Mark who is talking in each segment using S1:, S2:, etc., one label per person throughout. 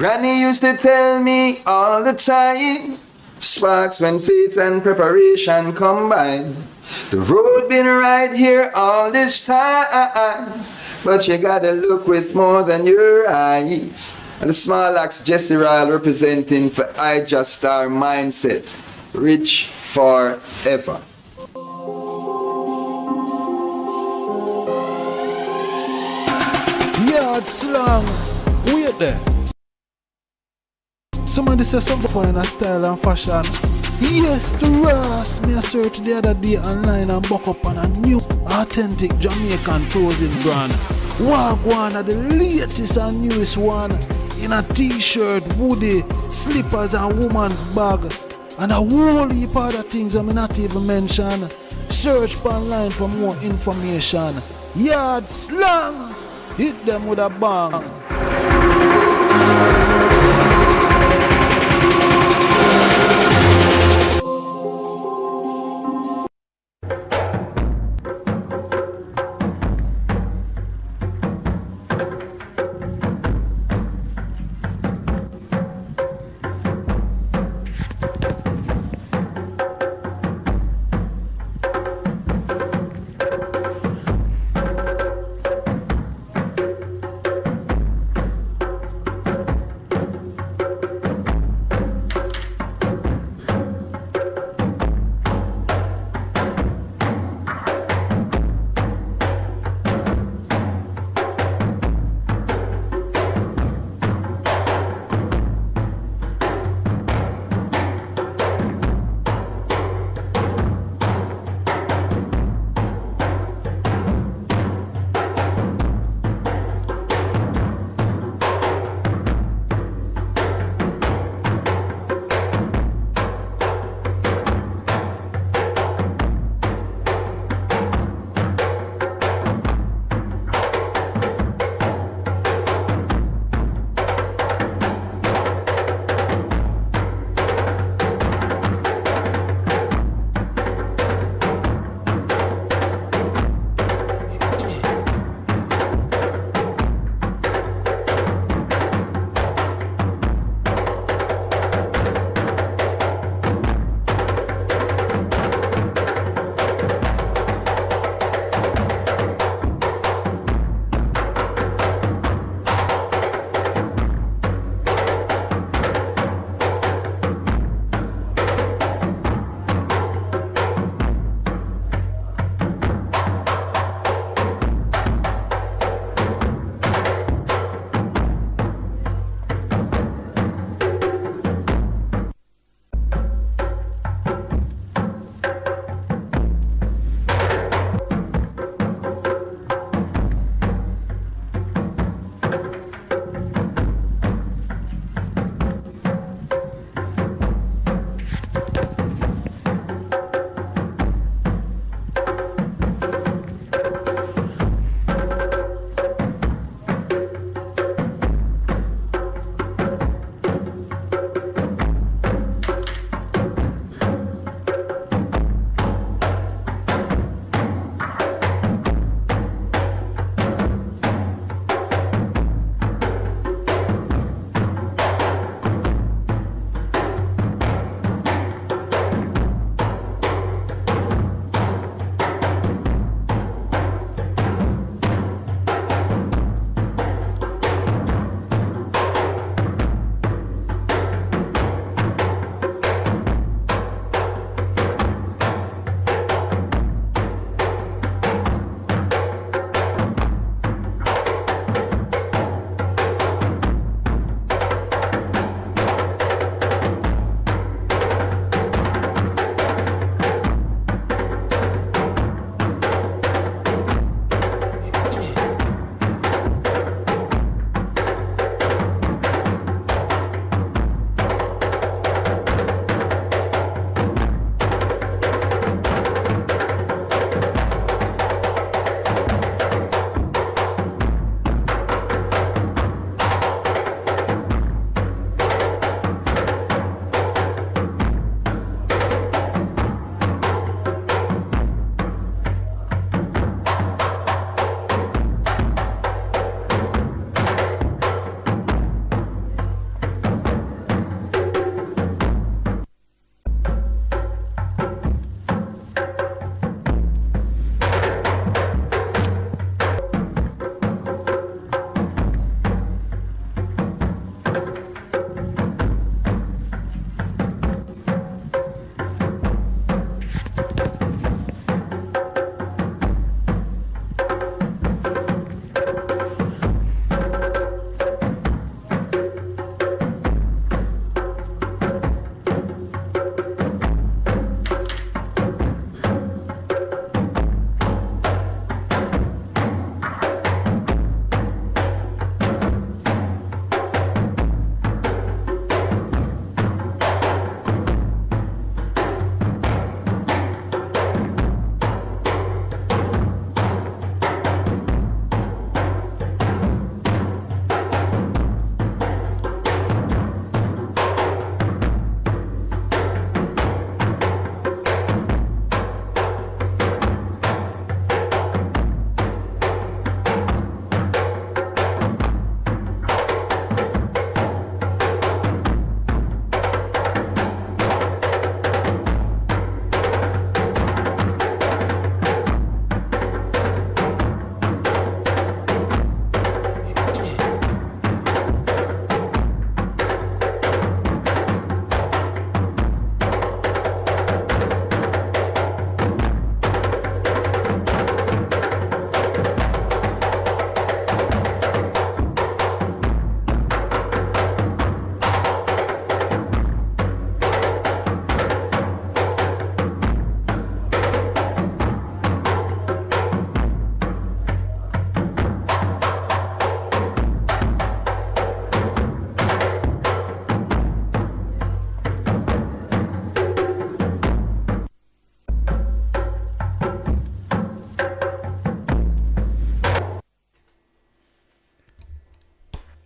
S1: Granny used to tell me all the time, sparks when faith and preparation combine. The road been right here all this time, but you gotta look with more than your eyes. And the small axe Jesse Ryle representing for YardStar mindset, rich forever.
S2: YardSlangz, wait there. Somebody say something for in a style and fashion. Yes, to Ras, me a search the other day online and buck up on a new authentic Jamaican clothing brand. Wagwan are the latest and newest one in a t-shirt, hoodie, slippers and woman's bag. And a whole heap of other things I may not even mention. Search online for more information. YardSlangz, hit them with a bang.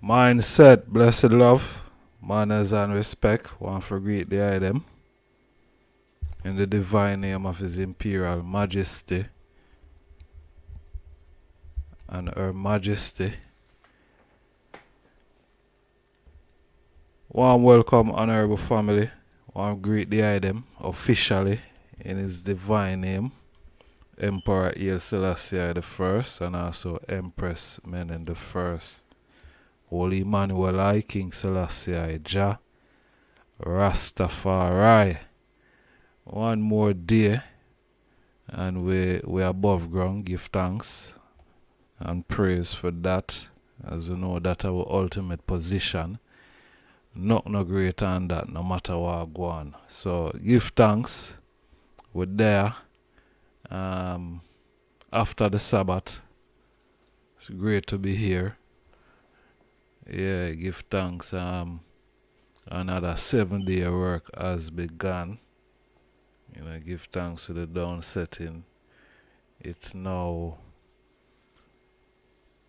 S2: Mindset, blessed love, manners and respect. Want to greet the item in the divine name of His Imperial Majesty and Her Majesty. Warm welcome, honorable family. Want to greet the item officially in His divine name, Emperor Haile Selassie I and also Empress Menen I. Holy Emmanuel I, King Selassie I, Jah, Rastafari. One more day and we above ground. Give thanks and praise for that, as we know that our ultimate position. Not no greater than that, no matter what go on. So give thanks. We're there. After the Sabbath. It's great to be here. Yeah, give thanks. Another 7-day work has begun. Give thanks to the dawn setting. It's now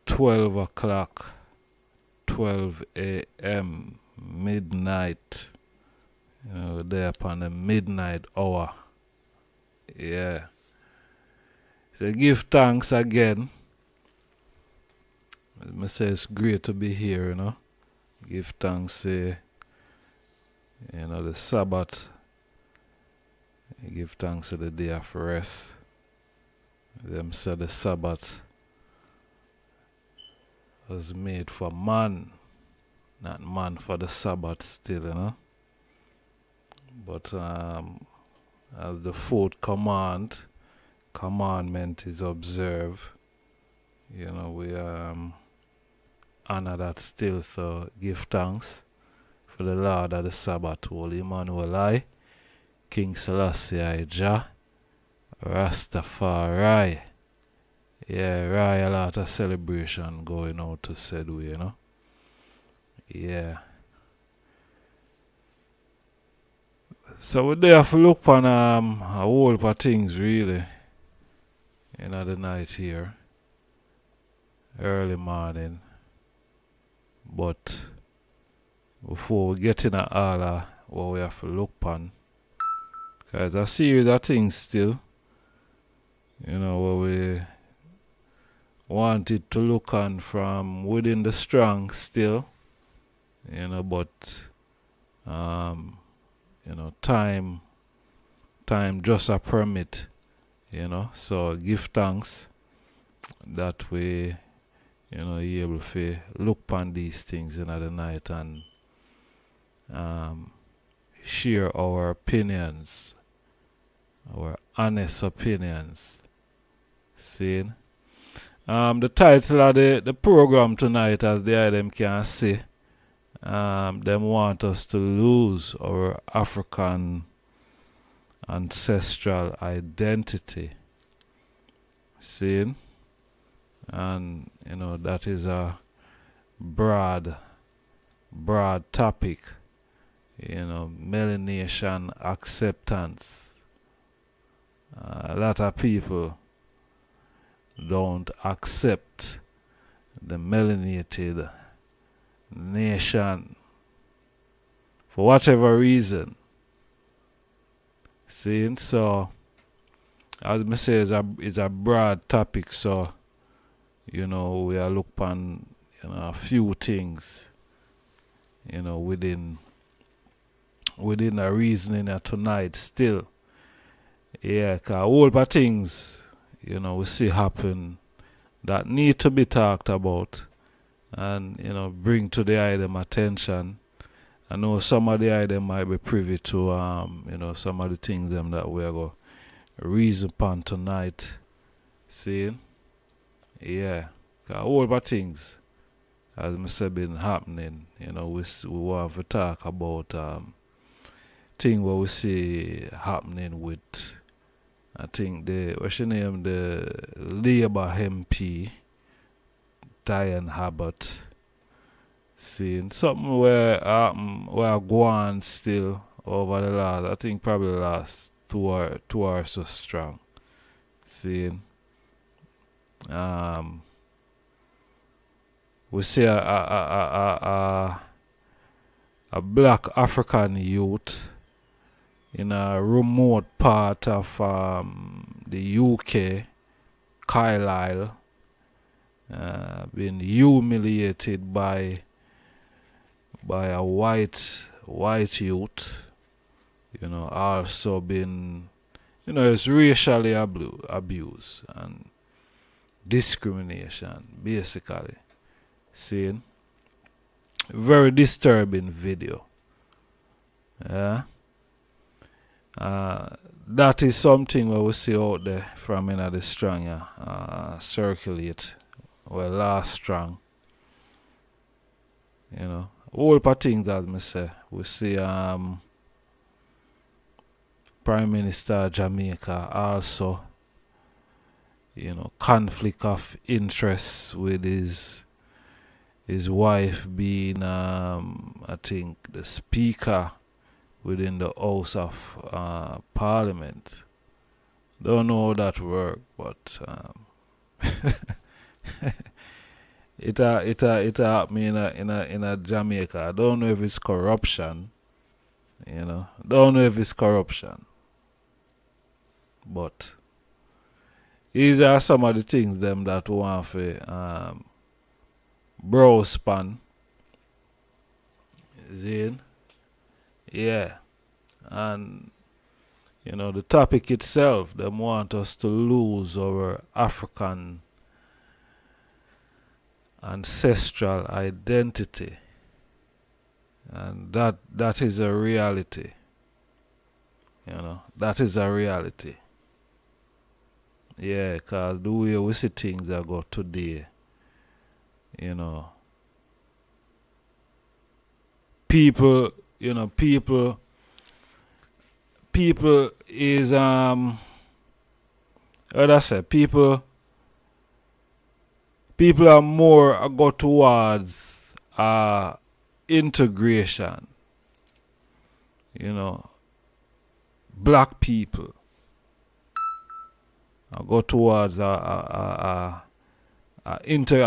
S2: 12 o'clock, 12 a.m., midnight. We're there upon the midnight hour. Yeah. So give thanks again. I say it's great to be here, Give thanks, the Sabbath. Give thanks to the day of rest. Them say the Sabbath was made for man, not man for the Sabbath still, But as the fourth commandment is observed, we honor that still. So give thanks for the Lord of the Sabbath, Holy Emmanuel I, King Selassie I, Jah, Rastafari. Yeah, a lot of celebration going out to said way, Yeah. So we there to look on a whole lot of things really in the night here. Early morning. But before we get in all of what we have to look on, because a series of things still, what we wanted to look on from within the strong still, but time just a permit, so give thanks that we able to look upon these things in the night and share our opinions, our honest opinions. See? The title of the program tonight, as the item can see, them want us to lose our African ancestral identity. See? And that is a broad topic. Melanesian acceptance. A lot of people don't accept the melanated nation for whatever reason. See, so as I say, it's a broad topic. So we are look upon a few things within a reasoning tonight still. Yeah, cause a whole lot of things we see happen that need to be talked about and bring to the item attention. I know some of the item might be privy to some of the things them that we are going to reason upon tonight. See? Yeah. A whole lot of things as I said been happening. We want to talk about thing what we see happening with I think the Labour MP Diane Abbott. Seeing something where go on still over the last, I think probably the last 2 hours so strong. Seeing we see a black African youth in a remote part of the UK, Carlisle, being humiliated by a white youth, also been, it's racially abuse and discrimination, basically. Seeing very disturbing video. Yeah. That is something where we see out there from the strong circulate. Well, last strong. All of things as me say. We see Prime Minister of Jamaica also, conflict of interest with his wife being I think the speaker within the House of Parliament. Don't know how that works, but it happened in a Jamaica. I don't know if it's corruption. Don't know if it's corruption. But these are some of the things them that want to brow span. Zine. Yeah. And the topic itself, them want us to lose our African ancestral identity. And that is a reality. That is a reality. Yeah, because the way we see things that go today, people is how do I say, people are more go towards integration. Black people go towards I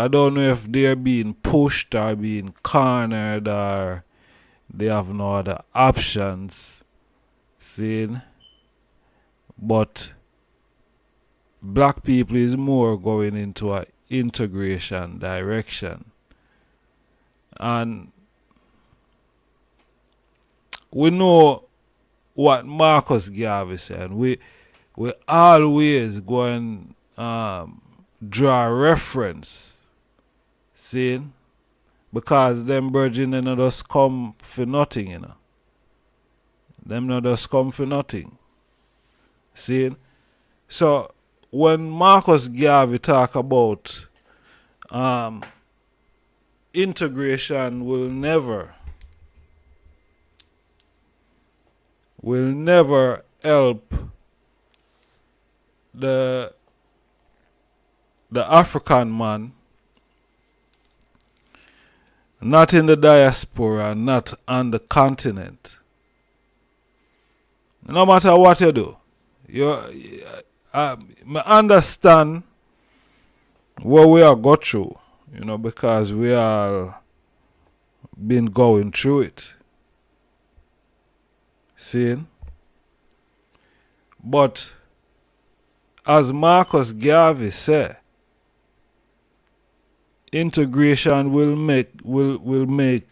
S2: don't know if they're being pushed or being cornered or they have no other options. Seen, but black people is more going into a integration direction, and we know what Marcus Garvey said. We always go and draw reference, seeing, because them virgin not just come for nothing, Them not just come for nothing. See? So when Marcus Garvey talk about integration will never help the African man, not in the diaspora, not on the continent. No matter what you do, I understand what we are go through, because we are been going through it. Seeing? But as Marcus Garvey said, integration will make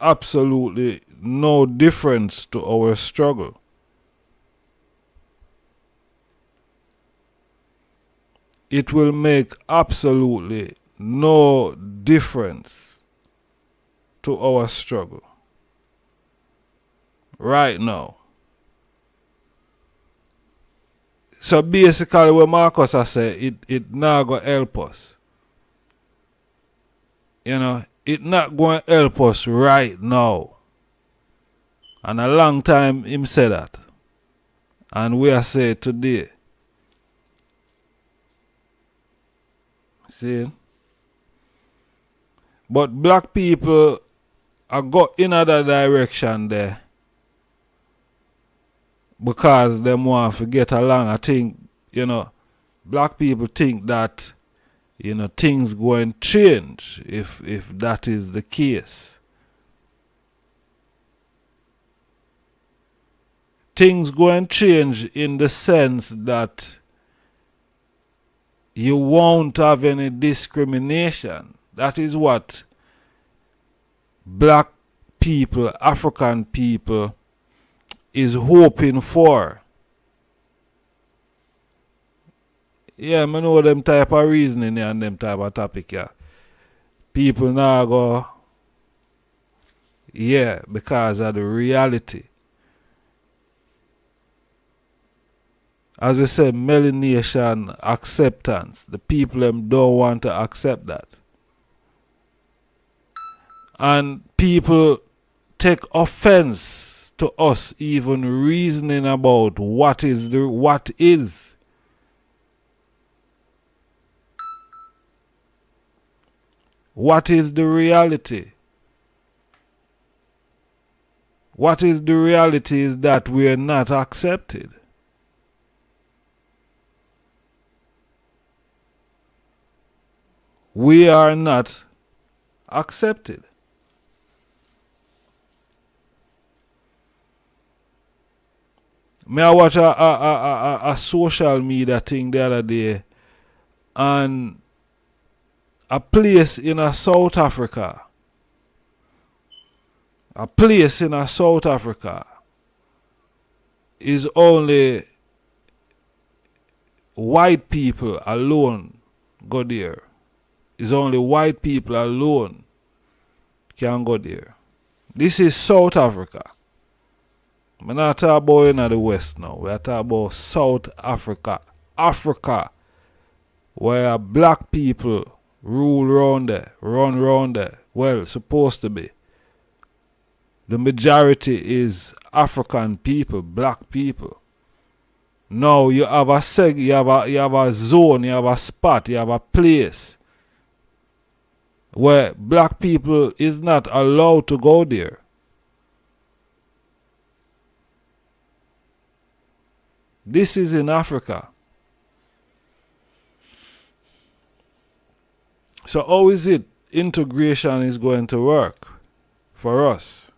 S2: absolutely no difference to our struggle. It will make absolutely no difference to our struggle right now. So basically what Marcus has said, it not going to help us. It not going to help us right now. And a long time him said that. And we are saying today. See? But black people are go in other direction there. Because them want to get along. I think, black people think that things going to change if that is the case. Things going to change in the sense that you won't have any discrimination. That is what black people, African people, is hoping for. Yeah, I know them type of reasoning and them type of topic, yeah. People now go, yeah, because of the reality. As we said, melanation acceptance. The people them don't want to accept that. And people take offense to us even reasoning about what is. What is the reality? What is the reality is that we are not accepted. We are not accepted. I watch a social media thing the other day, and a place in South Africa is only white people alone go there. It's only white people alone can go there. This is South Africa. We're not talking about in the West now. We're talking about South Africa. Africa, where black people rule round there, run round there. Well, supposed to be. The majority is African people, black people. Now you have a you have a zone, you have a spot, you have a place where black people is not allowed to go there. This is in Africa. So how is it integration is going to work for us?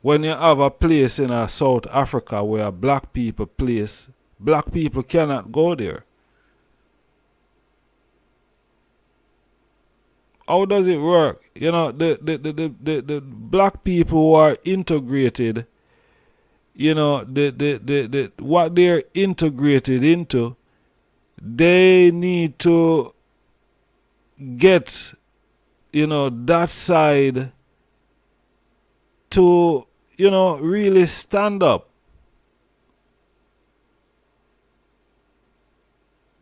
S2: When you have a place in South Africa where black people place, black people cannot go there. How does it work? The black people who are integrated, what they're integrated into, they need to get, that side to, really stand up.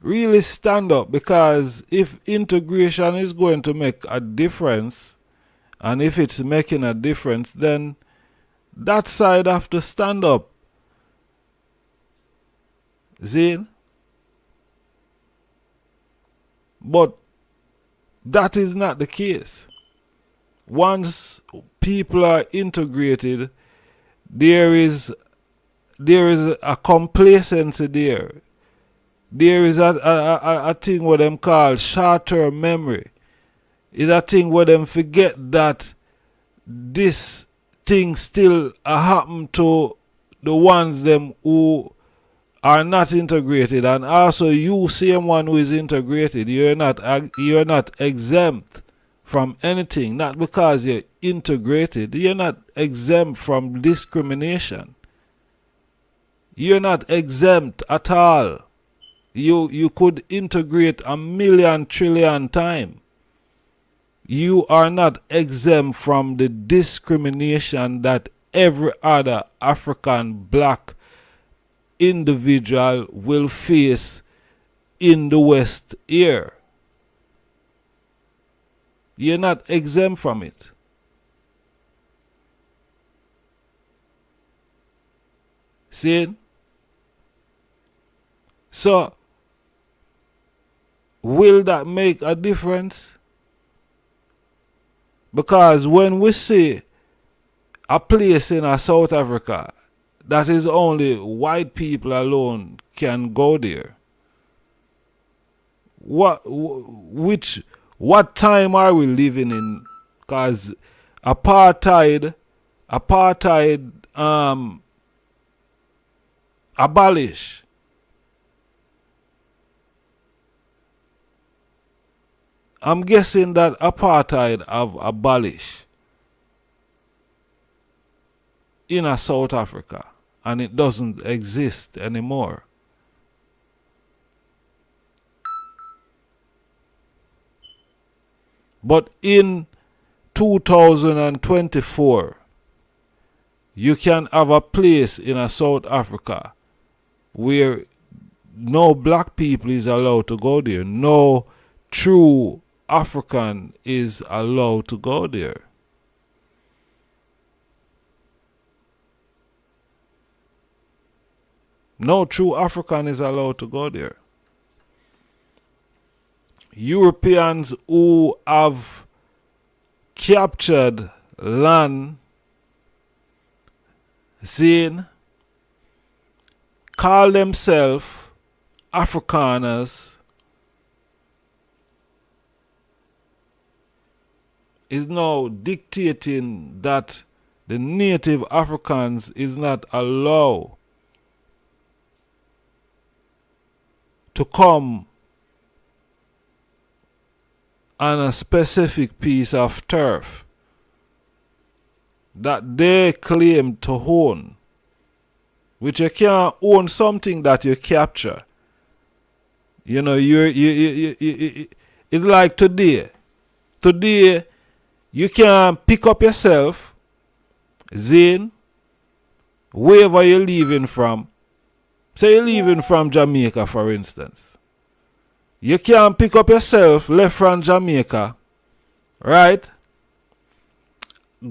S2: Really stand up, because if integration is going to make a difference, and if it's making a difference, then that side have to stand up. See? But that is not the case. Once people are integrated, there is a complacency there. There is a thing what them call short-term memory. It's a thing where them forget that this thing still happen to the ones them who are not integrated, and also you same one who is integrated. You're not exempt from anything. Not because you're integrated. You're not exempt from discrimination. You're not exempt at all. You could integrate 1,000,000 trillion times. You are not exempt from the discrimination that every other African black individual will face in the West here. You're not exempt from it. See? So, will that make a difference? Because when we see a place in South Africa that is only white people alone can go there, what time are we living in? Because apartheid abolish. I'm guessing that apartheid have abolished in a South Africa and it doesn't exist anymore. But in 2024, you can have a place in a South Africa where no black people is allowed to go there. No true African is allowed to go there. No true African is allowed to go there. Europeans who have captured land, call themselves Afrikaners, is now dictating that the native Africans is not allowed to come on a specific piece of turf that they claim to own, which you can't own something that you capture. You know, it's like today. Today, you can pick up yourself, wherever you're leaving from. Say you're leaving from Jamaica, for instance. You can pick up yourself, left from Jamaica, right?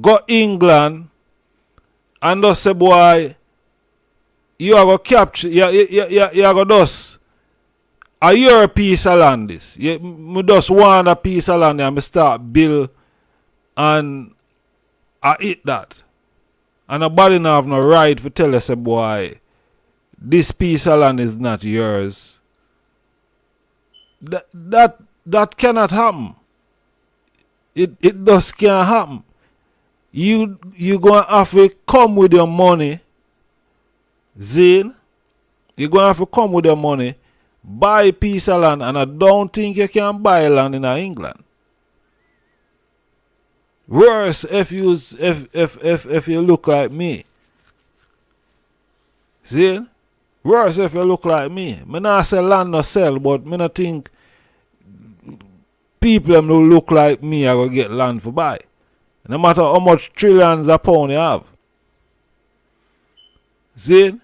S2: Go England, and just say, boy, you are going to capture, you are going to just, are you a piece of land this? You just want a piece of land and I start build and I eat that. And nobody now have no right to tell us, boy, this piece of land is not yours. That cannot happen. It just can't happen. You gonna have to come with your money, Zane. You gonna have to come with your money, buy a piece of land, and I don't think you can buy land in England. Worse if you look like me. Zane. Worse if you look like me. Me not say land no sell, but me not think people who look like me are going to get land for buy. No matter how much trillions of pounds you have. See?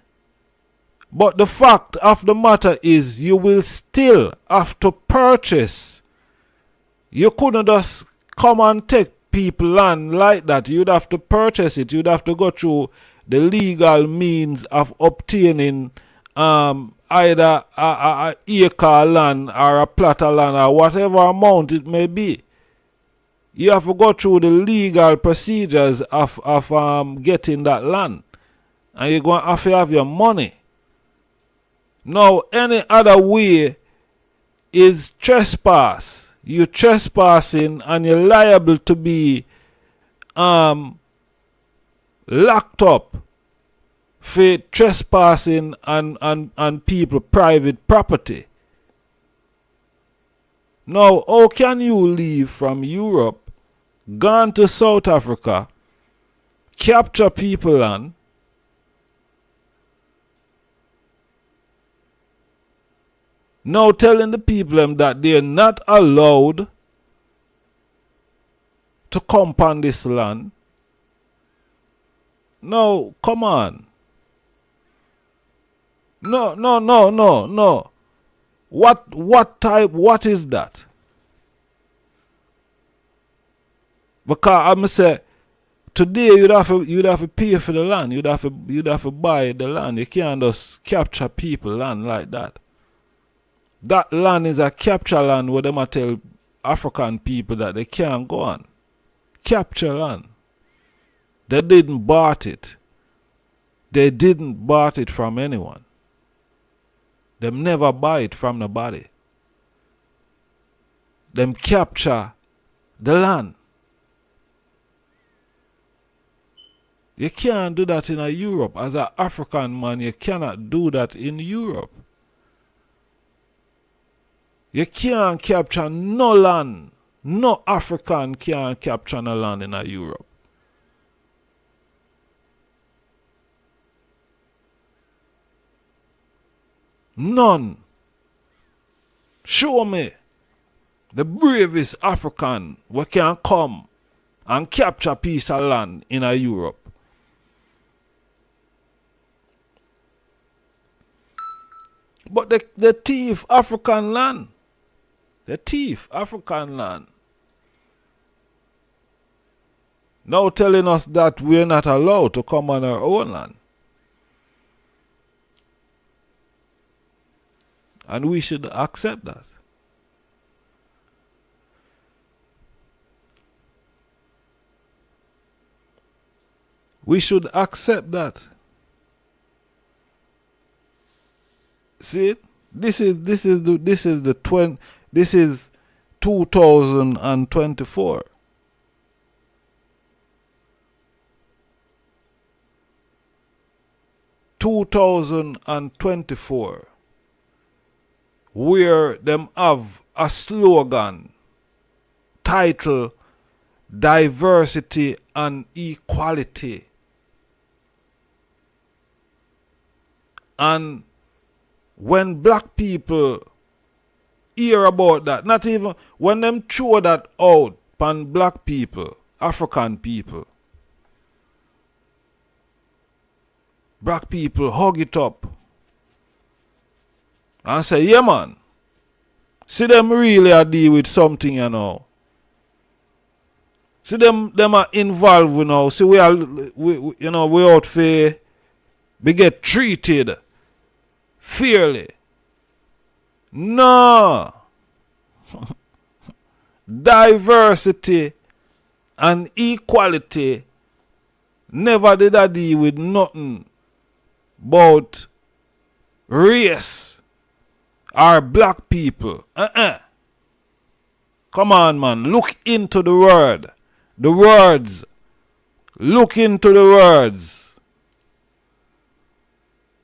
S2: But the fact of the matter is you will still have to purchase. You couldn't just come and take people land like that. You'd have to purchase it. You'd have to go through the legal means of obtaining either a acre of land or a plot of land or whatever amount it may be. You have to go through the legal procedures of getting that land. And you're going to have your money. Now, any other way is trespass. You're trespassing and you're liable to be locked up for trespassing on people private property. Now, how can you leave from Europe, gone to South Africa, capture people land, now telling the people that they're not allowed to come on this land? No, come on. No. What is that? Because I'm say today you'd have to pay for the land. You'd have to buy the land. You can't just capture people land like that. That land is a capture land where them tell African people that they can't go on. Capture land. They didn't bought it. They didn't bought it from anyone. Them never buy it from nobody. them capture the land. You can't do that in Europe. As an African man, you cannot do that in Europe. You can't capture no land. No African can capture no land in Europe. None. Show me the bravest African who can come and capture piece of land in Europe. But the thief African land. The thief African land. Now telling us that we're not allowed to come on our own land. And we should accept that. We should accept that. See it? This is 2024. Where them have a slogan titled Diversity and Equality. And when black people hear about that, not even when them throw that out upon black people, African people, black people hug it up and say, yeah man, see them really are deal with something, you know. See them are involved, you know. See we out for we get treated fairly. No. Diversity and equality never did I deal with nothing about race or black people. Come on, man. Look into the word. The words. Look into the words.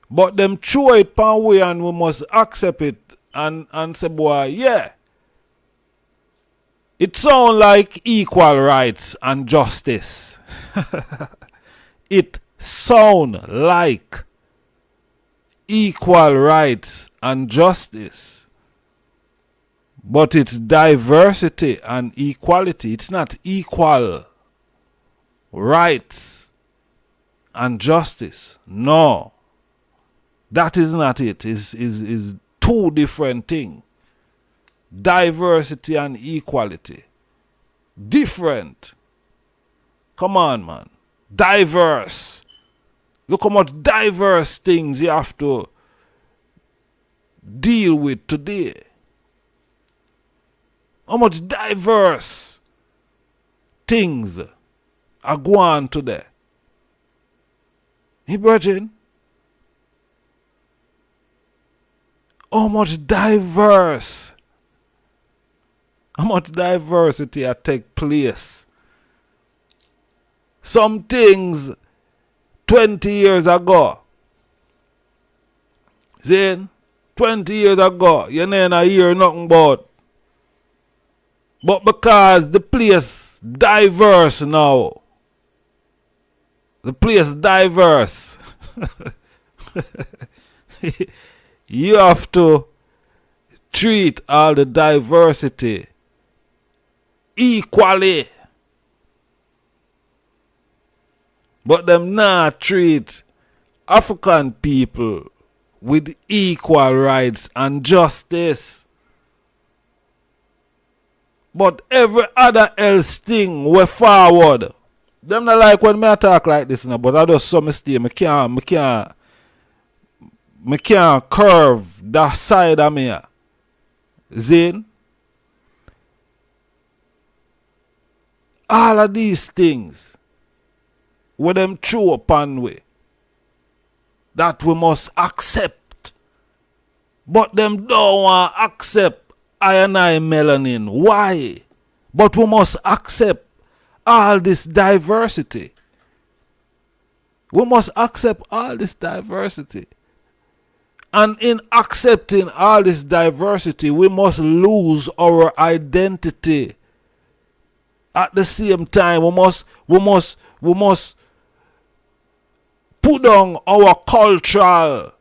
S2: But them throw it pan way and we must accept it and say, boy, yeah. It sound like equal rights and justice. It sound like equal rights and justice. But it's diversity and equality. It's not equal rights and justice. No. That is not it. It's two different things. Diversity and equality. Different. Come on, man. Diverse. Look how much diverse things you have to deal with today. How much diverse things are going on today. Hey, Virgin? How much diversity has take place. Some things 20 years ago. See, 20 years ago, you never hear nothing about. But because the place diverse now. The place diverse. You have to treat all the diversity equally. But them not treat African people with equal rights and justice. But every other else thing we forward. Them not like when me talk like this now, but I just some mistake. Me can't curve that side of me. Zin. All of these things with them throw upon we that we must accept. But them don't want to accept I and I melanin. Why? But we must accept all this diversity. We must accept all this diversity. And in accepting all this diversity, we must lose our identity. At the same time, we must put down our cultural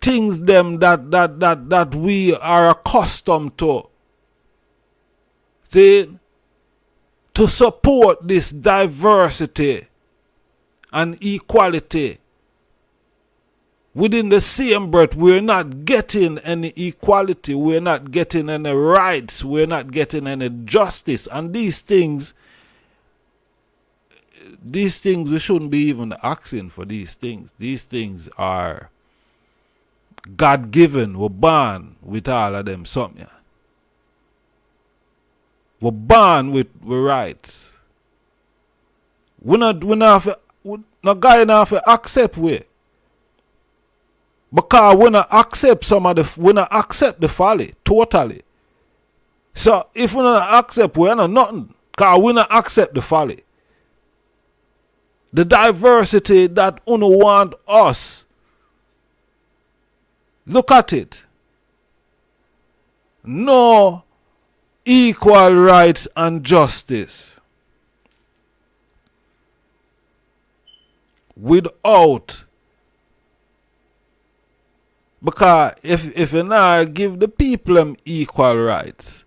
S2: things them that we are accustomed to. See, to support this diversity and equality. Within the same breath, we're not getting any equality, we're not getting any rights, we're not getting any justice. And these things we shouldn't be even asking for these things. These things are God-given. We're born with all of them something. We're born with rights. We're not going to accept we. Because we not accept the folly totally. So if we not accept, we are not nothing. Because we not accept the folly. The diversity that uno want us. Look at it. No equal rights and justice without. Because if you not give the people them equal rights,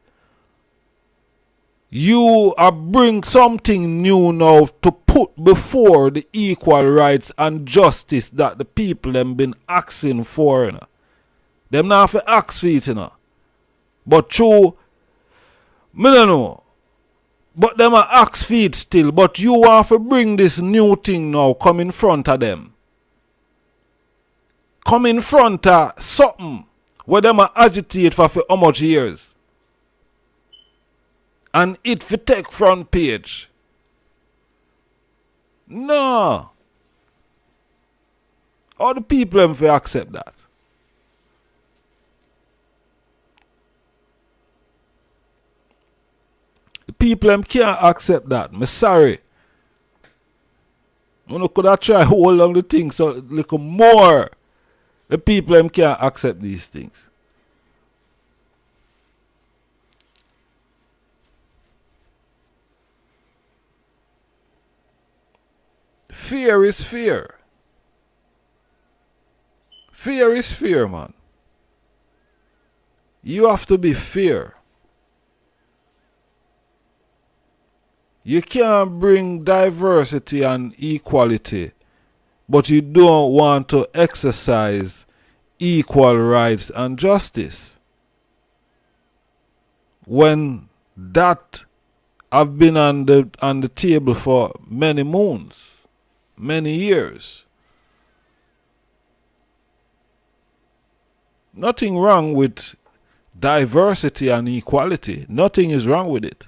S2: you are bring something new now to put before the equal rights and justice that the people them been asking for. You know. Them not for ask for it, you know. But true, me don't know. But them are ask for it still. But you want to bring this new thing now come in front of them. Come in front of something where them are agitate for how much years. And it for take front page. No. All the people them for accept that. The people them can't accept that. Me sorry. You could have tried hold on the thing so a little more. The people them can't accept these things. Fear is fear. Fear is fear, man. You have to be fear. You can't bring diversity and equality, but you don't want to exercise equal rights and justice. When that have been on the table for many moons, many years. Nothing wrong with diversity and equality. Nothing is wrong with it.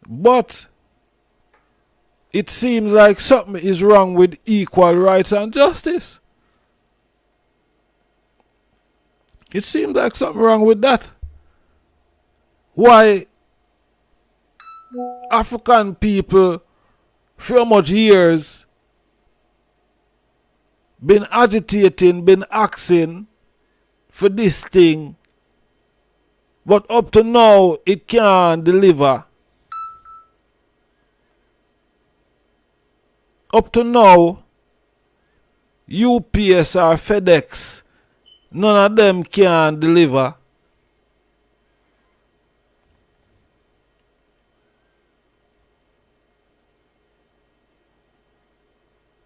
S2: But it seems like something is wrong with equal rights and justice. It seems like something wrong with that. Why African people for how much years been agitating, been asking for this thing, but up to now it can't deliver. Up to now, UPS or FedEx, none of them can deliver.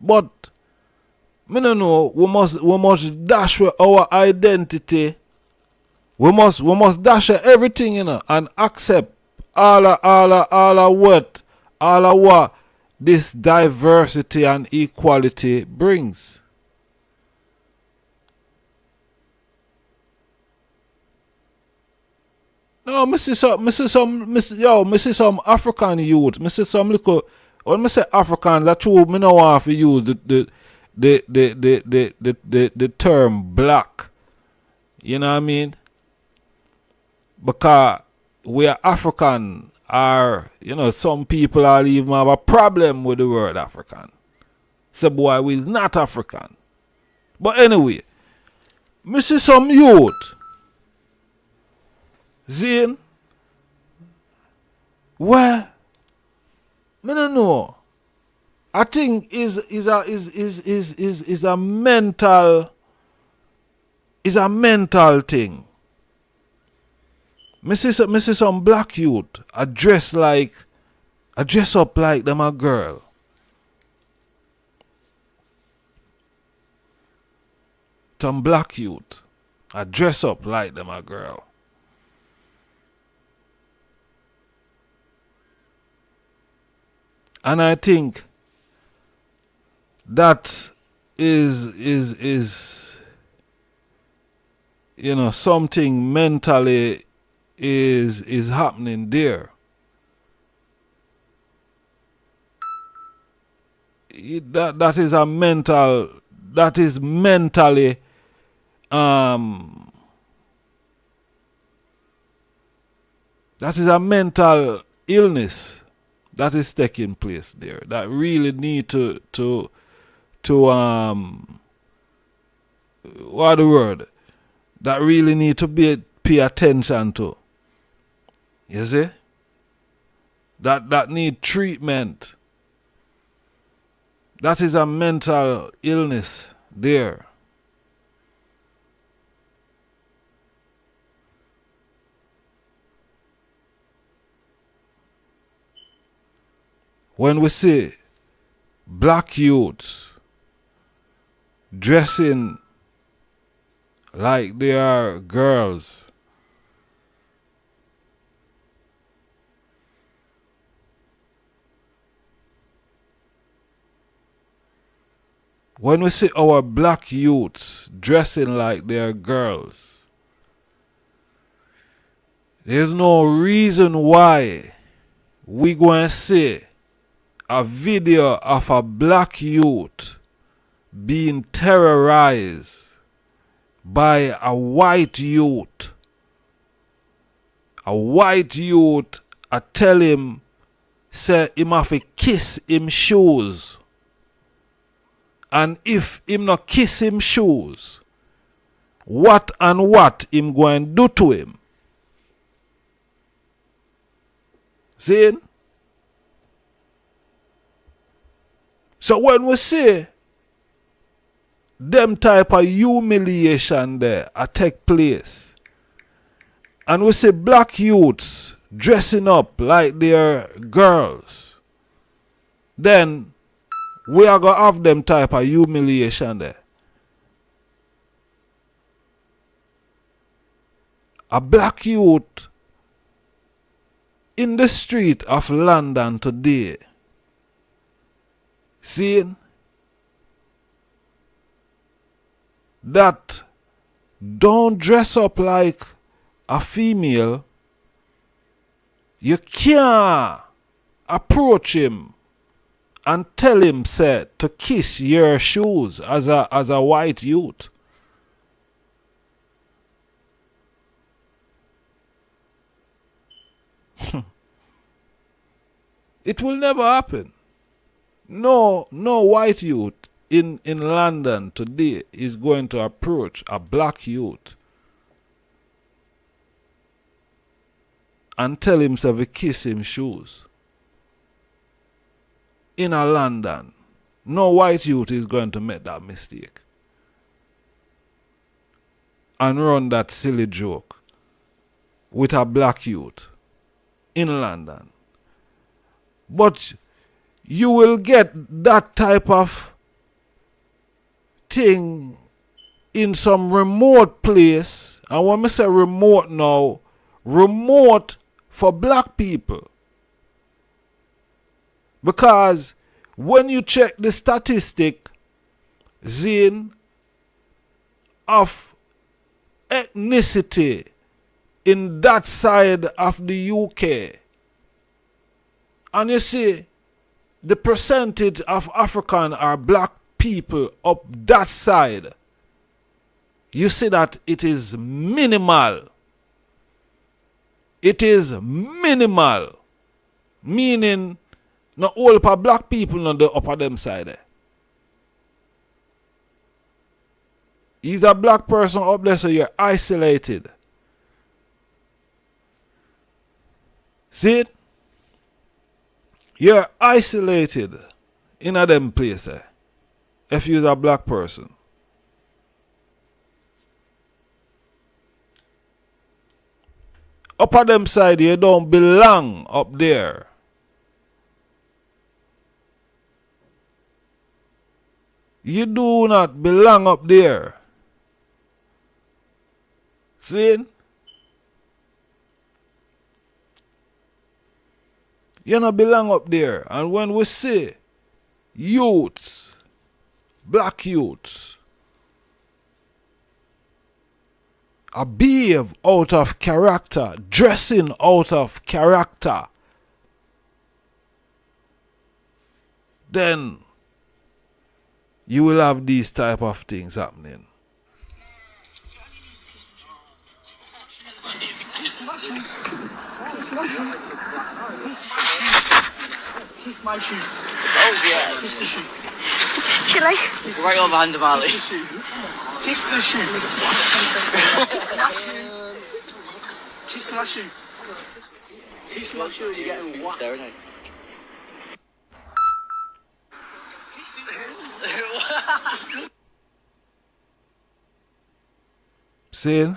S2: But me no know, we must dash with our identity. We must dash with everything, you know, and accept all of what this diversity and equality brings. No, me see some African youth. Me see some little. When me say African, that's true. Me no want to use the term black. You know what I mean? Because we are African, or some people are even have a problem with the word African. So boy, we not African. But anyway, me see some youth. Zin, well, me don't know. I think is a mental thing. Me see some black youth dress up like them a girl. Some black youth dress up like them a girl. And I think that is something mentally is happening there. That is mentally that is a mental illness that is taking place there, that really need to what the word, that really need to pay attention to. You see? That need treatment. That is a mental illness there. When we see black youths dressing like they are girls, when we see our black youths dressing like they are girls, there's no reason why we going to see a video of a black youth being terrorized by a white youth. A white youth tell him, say him have to kiss him shoes. And if him not kiss him shoes, what him going to do to him? See? So when we see them type of humiliation there take place, and we see black youths dressing up like they're girls, then we are going to have them type of humiliation there. A black youth in the street of London today, seeing that don't dress up like a female, you can't approach him and tell him, say, to kiss your shoes as a white youth. It will never happen. No white youth in London today is going to approach a black youth and tell himself to kiss him shoes. In a London, no white youth is going to make that mistake and run that silly joke with a black youth in London. But you will get that type of thing in some remote place. And when I say remote now, remote for black people. Because when you check the statistic, Zane, of ethnicity in that side of the UK, and you see the percentage of African or black people up that side, you see that it is minimal. It is minimal. Meaning, not all of black people on the upper them side there. He's a black person up there, so you're isolated. See it? You're isolated in a them place there. If you're a black person. Upper them side, you don't belong up there. You do not belong up there. See? You don't belong up there. And when we see youths, black youths, behave out of character, dressing out of character, then you will have these type of things happening.
S3: Kiss my shoe.
S4: Oh yeah.
S3: Kiss the shoe.
S4: Chile. Right over hand of Ali.
S3: Kiss the shoe. Kiss my shoe. Kiss my shoe. You're getting whacked.
S4: There, isn't it?
S2: See?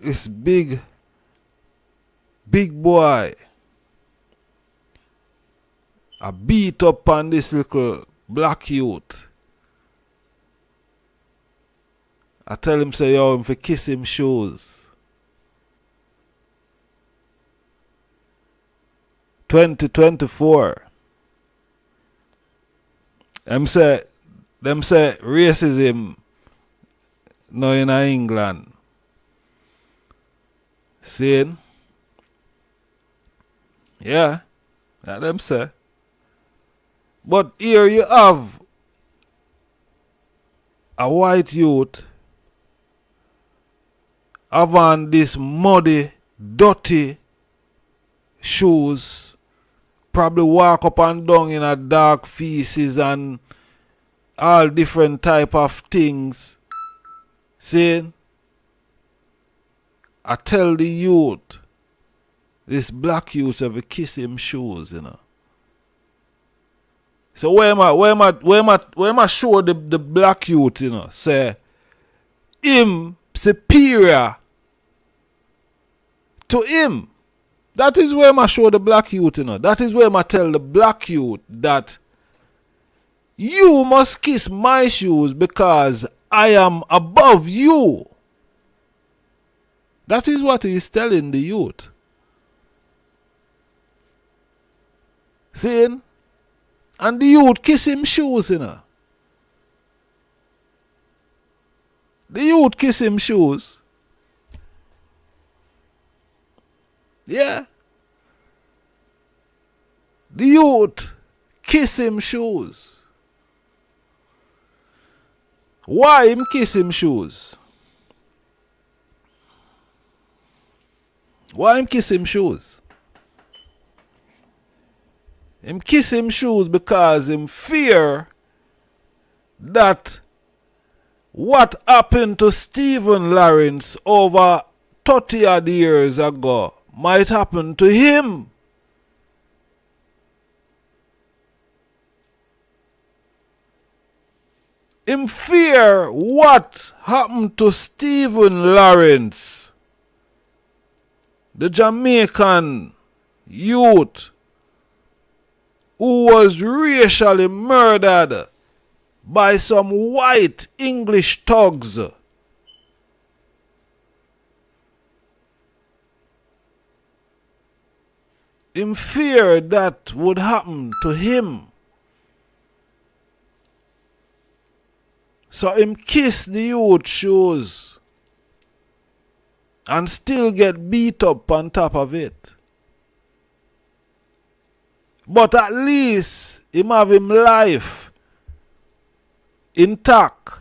S2: This big boy I beat up on this little black youth. I tell him, say, yo, him for kiss him shoes. 2024. Them say racism now in England. Saying, yeah, that them say. But here you have a white youth having this muddy, dirty shoes, probably walk up and down in a dark feces and all different type of things. Saying, I tell the youth, this black youth have a kiss him shoes, you know. So where am I show the black youth, you know, say him superior to him. That is where I show the black youth, you know. That is where I tell the black youth that you must kiss my shoes because I am above you. That is what he is telling the youth. Seeing? And the youth kiss him shoes, you know. The youth kiss him shoes. Yeah. The youth kiss him shoes. Why him kiss him shoes? Why him kiss him shoes? Him kiss him shoes because him fear that what happened to Stephen Lawrence over 30 odd years ago might happen to him. Him fear what happened to Stephen Lawrence, the Jamaican youth who was racially murdered by some white English thugs. In fear that would happen to him. So him kiss the youth shoes and still get beat up on top of it. But at least him have him life intact.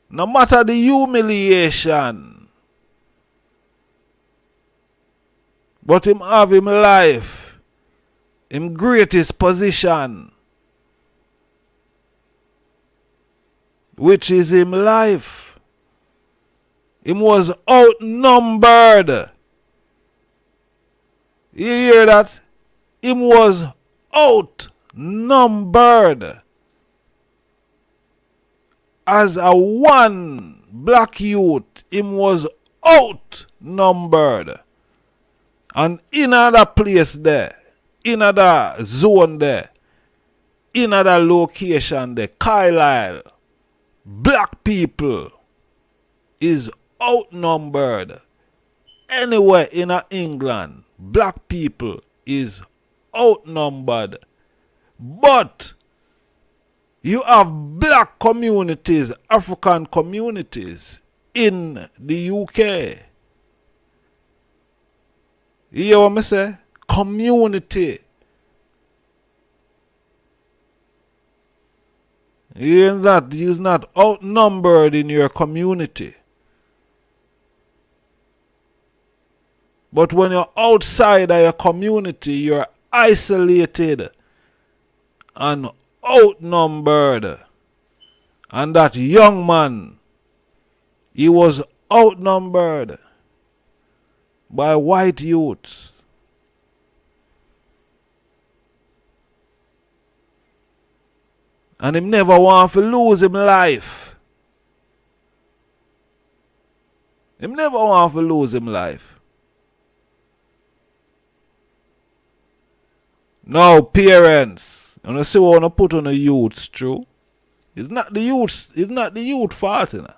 S2: No matter the humiliation. But him have him life. Him greatest position. Which is him life. Him was outnumbered. You hear that? Him was outnumbered. As a one black youth, him was outnumbered. And in other place there, in other zone there, in other location there, Carlisle, black people is outnumbered. Anywhere in England, black people is outnumbered. But you have black communities, African communities in the UK. You hear what I say? Community. You're not outnumbered in your community. But when you're outside of your community, you're isolated and outnumbered. And that young man, he was outnumbered by white youths. And him never want to lose him life. Him never want to lose him life. Now, parents, and I see what I put on the youths through. It's not the youth fault, you know.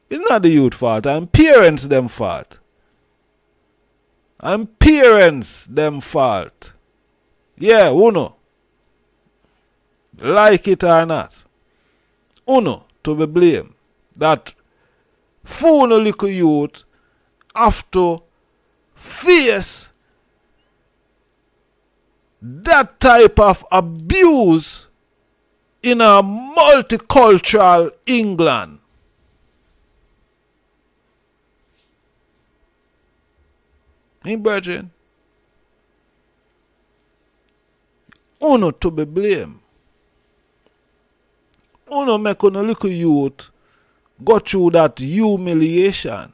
S2: It's not the youth fault. I'm parents them fault. I'm parents them fault. Yeah, uno. Like it or not. Uno to be blamed. That fool no little youth have to face that type of abuse in a multicultural England. In Virgin. Uno to be blamed. Uno make a little youth go through that humiliation.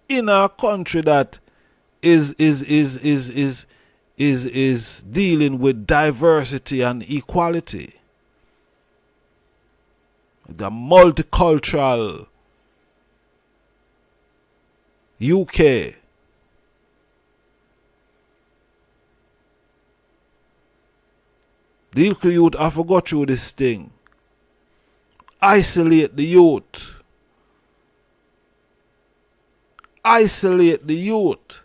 S2: In a country that is dealing with diversity and equality. The multicultural UK. The little youth have to go through this thing. Isolate the youth. Isolate the youth.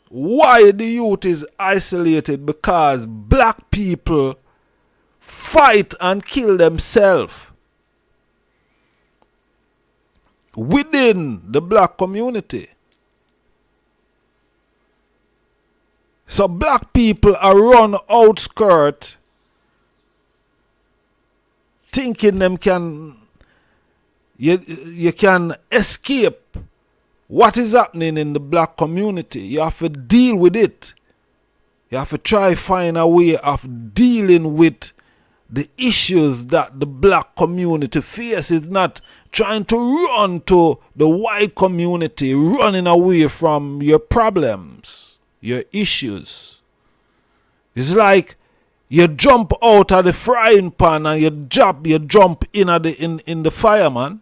S2: Why the youth is isolated? Because black people fight and kill themselves within the black community. So black people are run outskirt thinking them you can escape what is happening in the black community. You have to deal with it. You have to try find a way of dealing with the issues that the black community faces. Not trying to run to the white community, running away from your problems, your issues. It's like you jump out of the frying pan and you jump in the fire, man.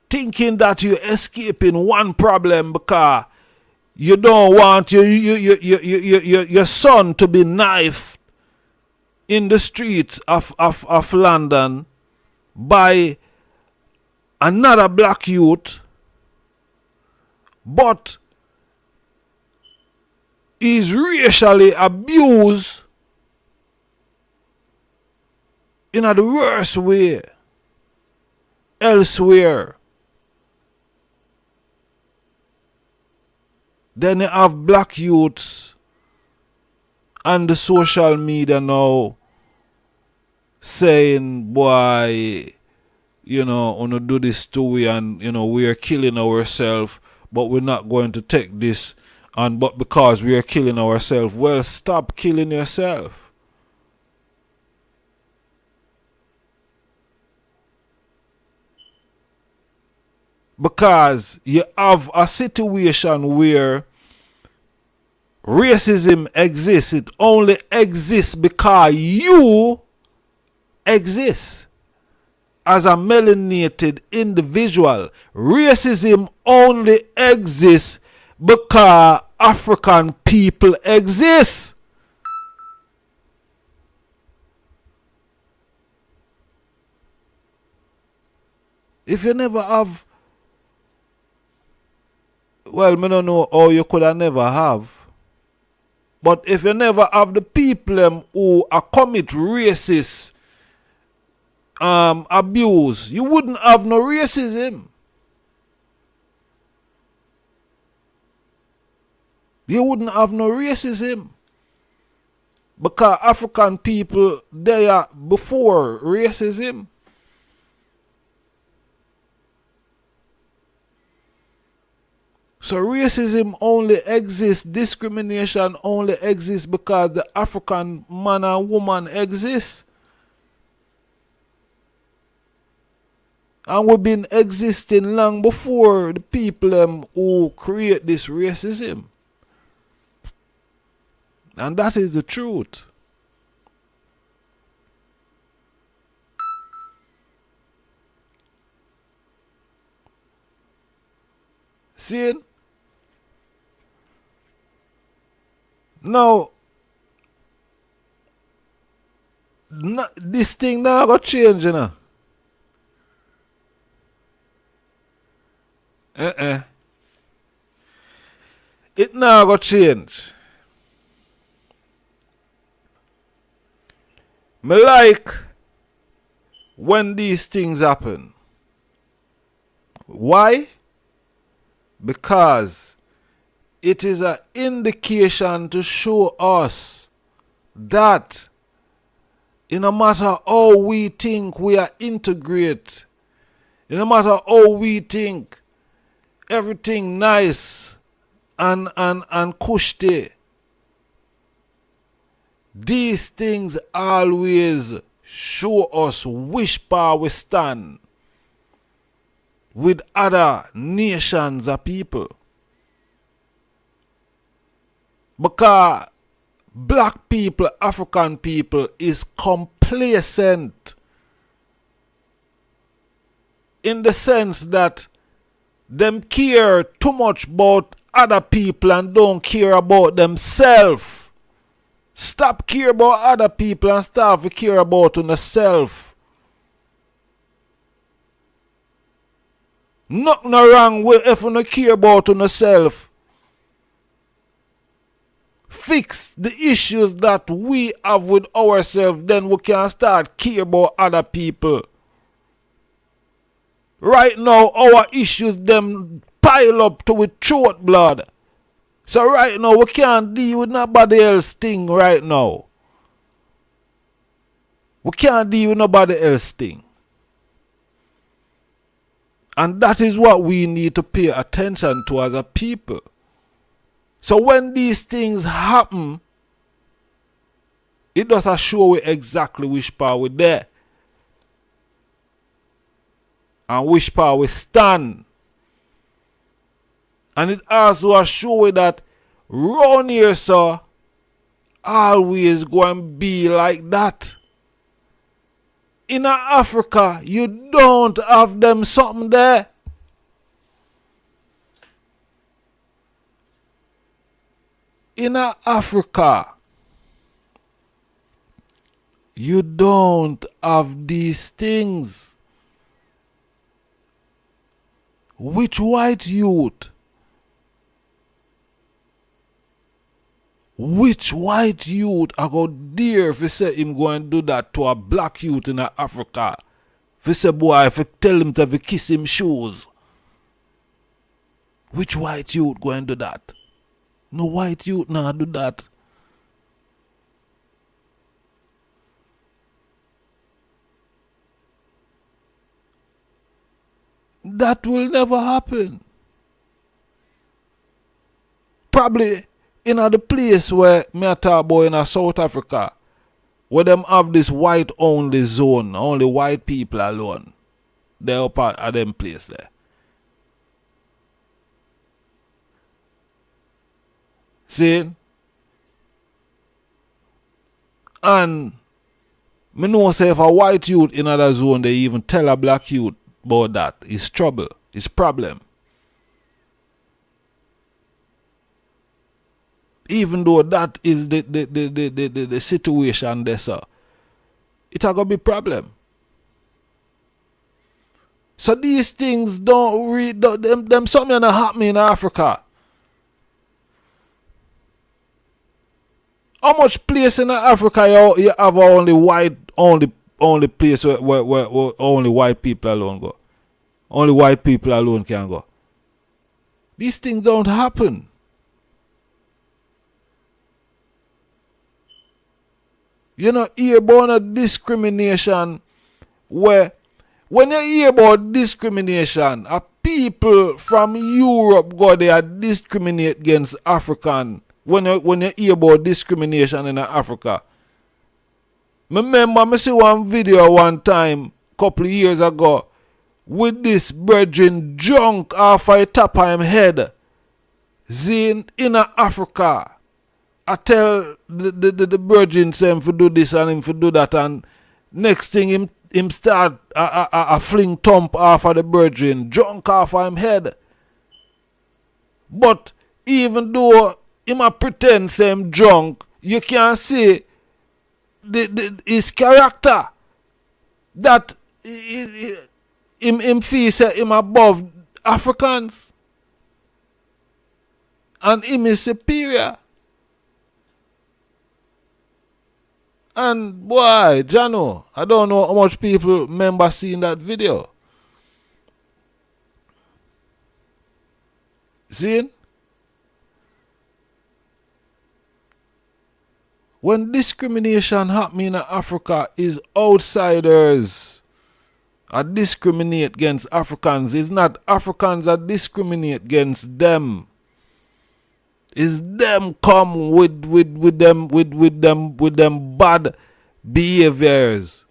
S2: Thinking that you're escaping one problem because you don't want your son to be knifed in the streets of London by another black youth. But is racially abused in a the worst way elsewhere, then you have black youths and the social media now saying, boy, you know, wanna do this to we, and you know, we are killing ourselves, but we're not going to take this, and but because we are killing ourselves, well, stop killing yourself. Because you have a situation where racism exists. It only exists because you exist as a melanated individual. Racism only exists because African people exist. If you never have, well, I don't know how you could have never have. But if you never have the people who commit racist abuse, you wouldn't have no racism. You wouldn't have no racism. Because African people, they are before racism. So racism only exists, discrimination only exists because the African man and woman exists. And we've been existing long before the people who create this racism. And that is the truth. See? Now, this thing now got change, you know. It now got change. Me like when these things happen. Why? Because it is an indication to show us that no matter how we think we are integrate, no matter how we think everything nice and cushy, these things always show us which part we stand with other nations of people. Because black people, African people is complacent in the sense that them care too much about other people and don't care about themselves. Stop care about other people and start to care about yourself. Nothing wrong with if you don't care about yourself. Fix the issues that we have with ourselves, then we can start care about other people. Right now, our issues them pile up to with throat blood. So right now, we can't deal with nobody else thing right now. We can't deal with nobody else thing. And that is what we need to pay attention to as a people. So when these things happen, it doesn't show you exactly which part we're there. And which part we stand. And it also show you that round here, sir, always going to be like that. In Africa, you don't have them something there. In Africa, you don't have these things. Which white youth Which white youth I go dare if he say him go and do that to a black youth in Africa? If he say boy, if he tell him to kiss him shoes. Which white youth go and do that? No white youth nah do that. That will never happen. Probably in the place where me a talk about in South Africa, where them have this white only zone, only white people alone. They're up at them place there. See? And me know say if a white youth in another zone, they even tell a black youth about that, it's trouble, it's problem. Even though that is the situation there, sir, it's a gonna be problem. So these things don't read them something that happen in Africa. How much place in Africa you have only white only place where only white people alone go? Only white people alone can go. These things don't happen. You know, hear about a discrimination where when you hear about discrimination, people from Europe go there discriminate against African. When you hear about discrimination in Africa. Remember, I see one video one time, couple of years ago, with this brethren drunk off the top of him head. In Africa. I tell the brethren say him to do this and him to do that, and next thing him start a fling thump off of the brethren, drunk off of him head. But even though him a pretend say him drunk, you can see his character that him feel say him above Africans and him is superior. And boy, Jano, I don't know how much people remember seeing that video. See? When discrimination happening in Africa is outsiders are discriminate against Africans. It's not Africans that discriminate against them. It's them come with them bad behaviors.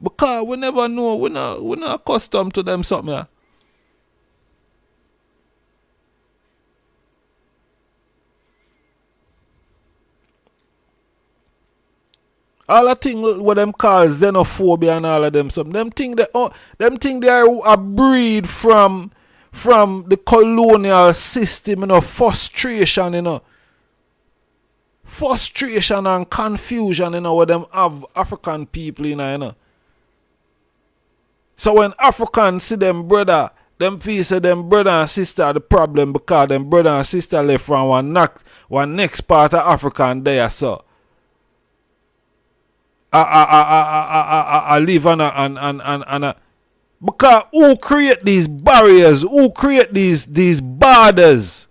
S2: Because we never know, we're not accustomed to them something. Yeah? All the things what them call xenophobia and all of them something. Them think they are a breed from the colonial system, you know, frustration, you know. Frustration and confusion, you know, what them have African people, you know. So when Africans see them brother, them feel say them brother and sister are the problem because them brother and sister left from one next part of Africa and there, so. I live on because who create these barriers? Who create these borders?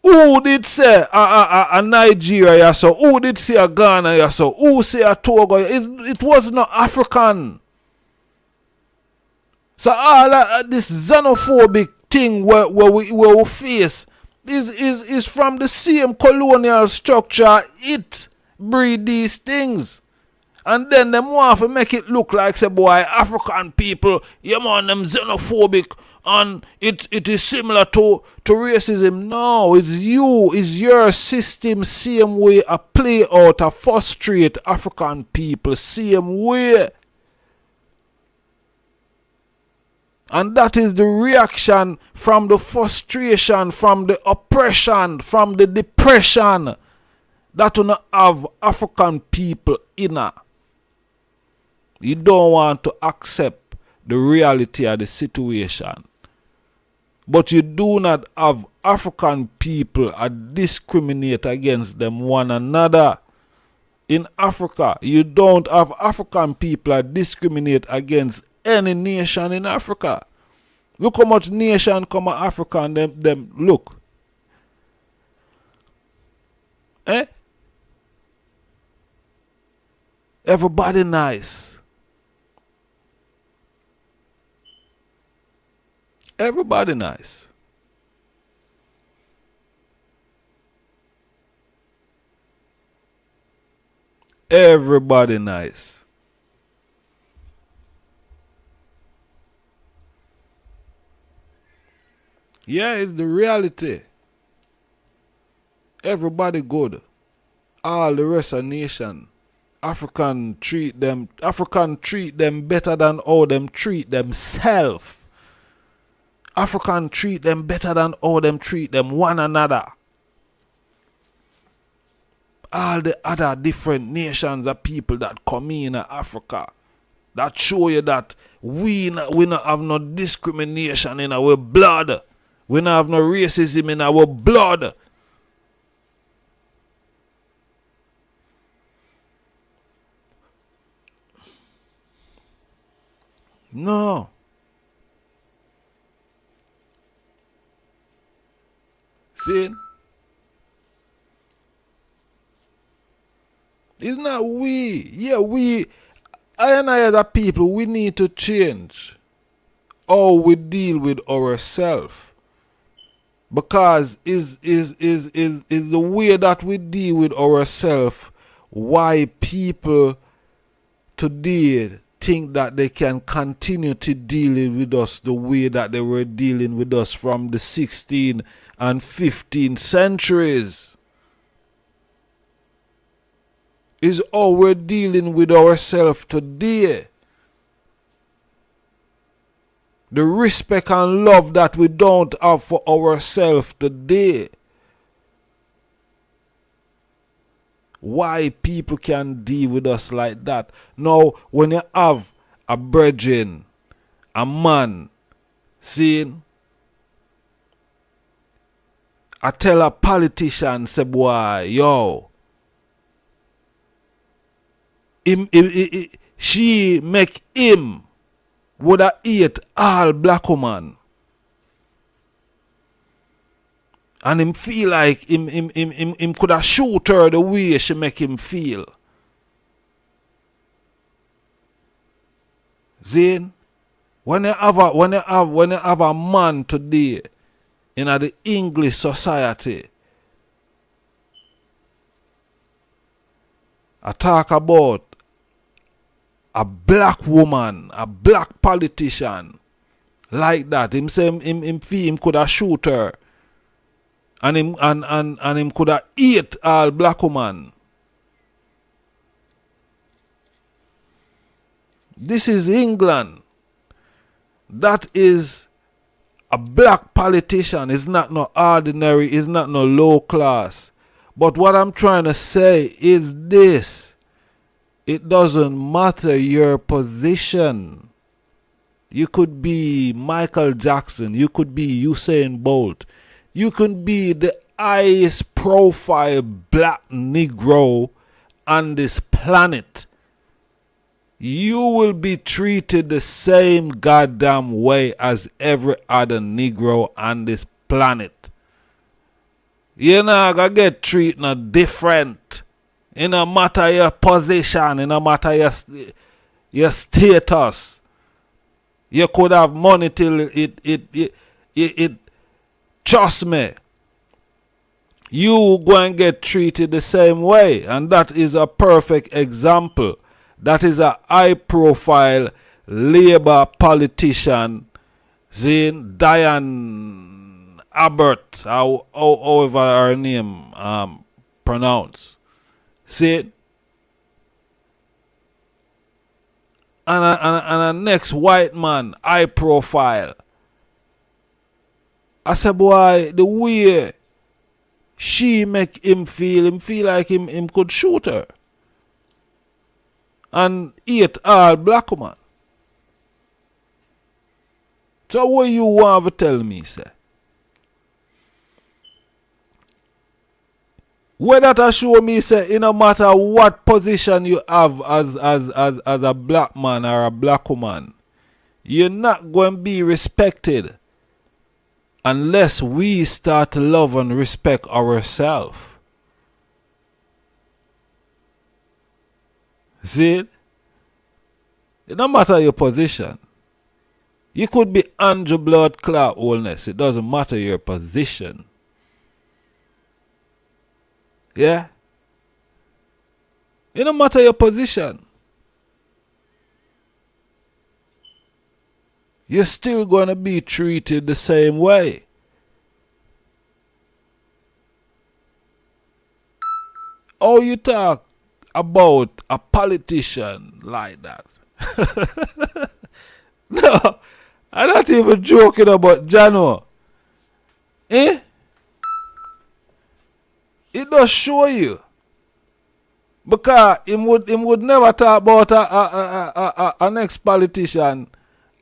S2: Who did say a Nigeria? So who did say a Ghana? So who say a Togo? It was not African. So all this xenophobic thing where we face is from the same colonial structure. It breed these things. And then them want to make it look like, say, boy, African people, yeah man, them xenophobic, and it is similar to racism. No, it's your system, same way a play out, a frustrate African people, same way. And that is the reaction from the frustration, from the oppression, from the depression that will have African people in her. You don't want to accept the reality of the situation. But you do not have African people discriminate against them one another. In Africa, you don't have African people discriminate against any nation in Africa. Look how much nation come at Africa and them look. Eh? Everybody nice. Everybody nice. Everybody nice. Yeah, it's the reality. Everybody good. All the rest of nation. African treat them better than how them treat themselves. African treat them better than how them treat them one another. All the other different nations of people that come in Africa, that show you that we not have no discrimination in our blood. We not have no racism in our blood. No. See? It's not we. Yeah, I and I other people, we need to change how we deal with ourselves. Because is the way that we deal with ourselves why people today think that they can continue to deal with us the way that they were dealing with us from the 16th and 15th centuries. Is how we're dealing with ourselves today. The respect and love that we don't have for ourselves today. Why people can deal with us like that? Now, when you have a brethren, a man, saying, I tell a politician, say, boy, yo, she make him would have eat all black woman. And him feel like him could have shoot her the way she make him feel. Then when you have a man today in the English society, I talk about a black woman, a black politician, like that. Him say him feel him could have shoot her. And him could have eat all black woman. This is England. That is a black politician. It's not no ordinary, it's not no low class. But what I'm trying to say is this. It doesn't matter your position. You could be Michael Jackson. You could be Usain Bolt. You could be the highest profile black Negro on this planet. You will be treated the same goddamn way as every other Negro on this planet. You're not gonna get treated no different. In a matter your position, in a matter your status. You could have money till it trust me. You go and get treated the same way. And that is a perfect example. That is a high profile Labour politician, Diane Abbott, however her name pronounced. See? And a next white man, high profile. I said, boy, the way she make him feel like him could shoot her. And eat all black woman. So what you want to tell me, sir? Where that show me say, it no matter what position you have as a black man or a black woman, you're not going to be respected unless we start to love and respect ourselves. See it? It don't matter your position. You could be Andrew Blood Clot Wholeness. It doesn't matter your position. Yeah? It don't matter your position. You're still going to be treated the same way. Oh, you talk about a politician like that. No, I'm not even joking about Jano. Eh? It does show you. Because him would never talk about an ex-politician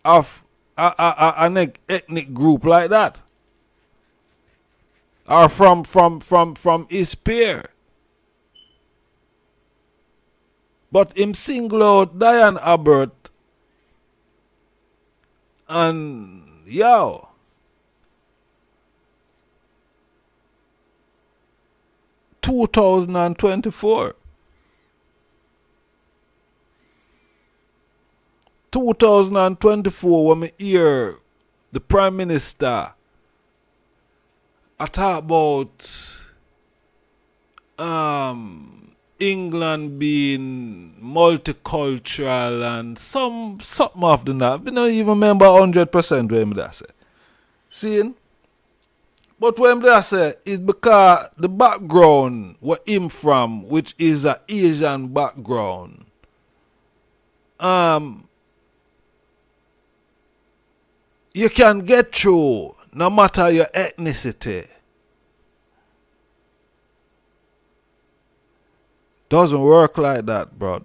S2: of an ethnic group like that. Or from his peer. But him single out Diane Abbott and yo. (2024) 2024 when me hear the Prime Minister I talk about England being multicultural and something of the that. I don't even remember 100% what him say. Seeing? But what him say is because the background where him from, which is an Asian background, you can get through no matter your ethnicity. Doesn't work like that, bro.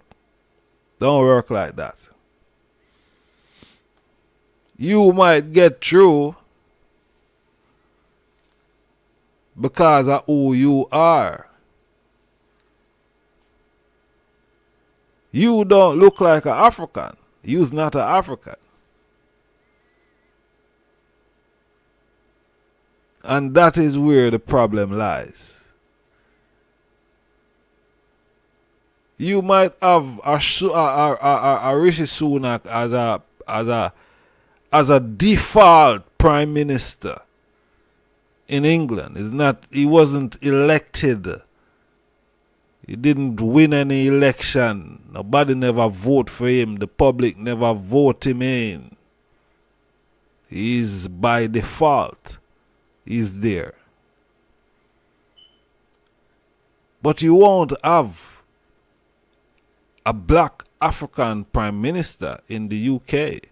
S2: Don't work like that. You might get through because of who you are. You don't look like an African. You's not an African. And that is where the problem lies. You might have a Rishi Sunak as a default prime minister in England. He wasn't elected. He didn't win any election. Nobody never vote for him. The public never vote him in. He's by default. He's there. But you won't have a black African prime minister in the UK.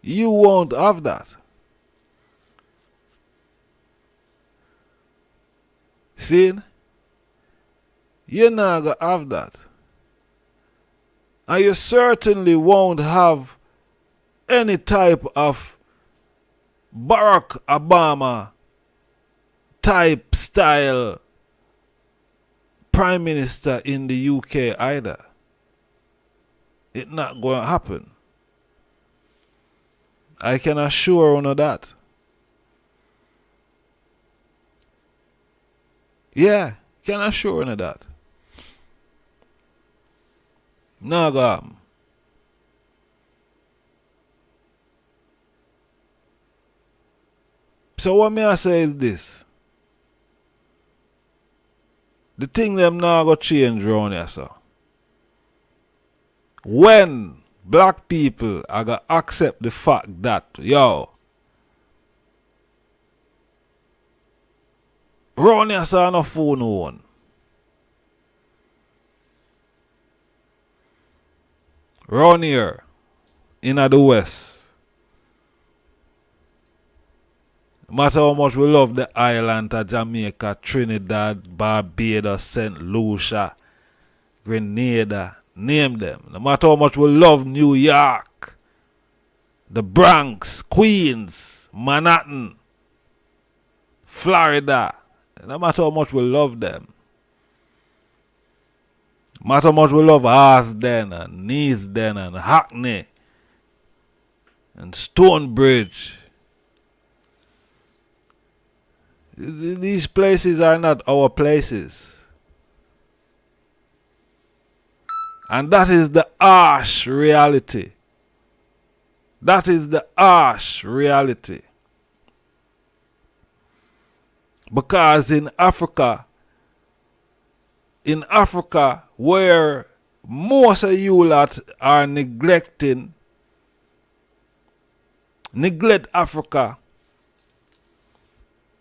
S2: You won't have that. See? You're not going to have that. And you certainly won't have any type of Barack Obama type style prime minister in the UK either. It's not going to happen. I can assure you that. Yeah, can assure you that. Not going to happen. So what me I say is this. The thing them now go change around here, so. When black people are going to accept the fact that, yo, round here, so no phone no one. Round here, in the West, no matter how much we love the island of Jamaica, Trinidad, Barbados, St. Lucia, Grenada, name them. No matter how much we love New York, the Bronx, Queens, Manhattan, Florida. No matter how much we love them. No matter how much we love Arsden and Neasden and Hackney and Stonebridge. These places are not our places. And that is the harsh reality. That is the harsh reality. Because in Africa, where most of you lot are neglect Africa,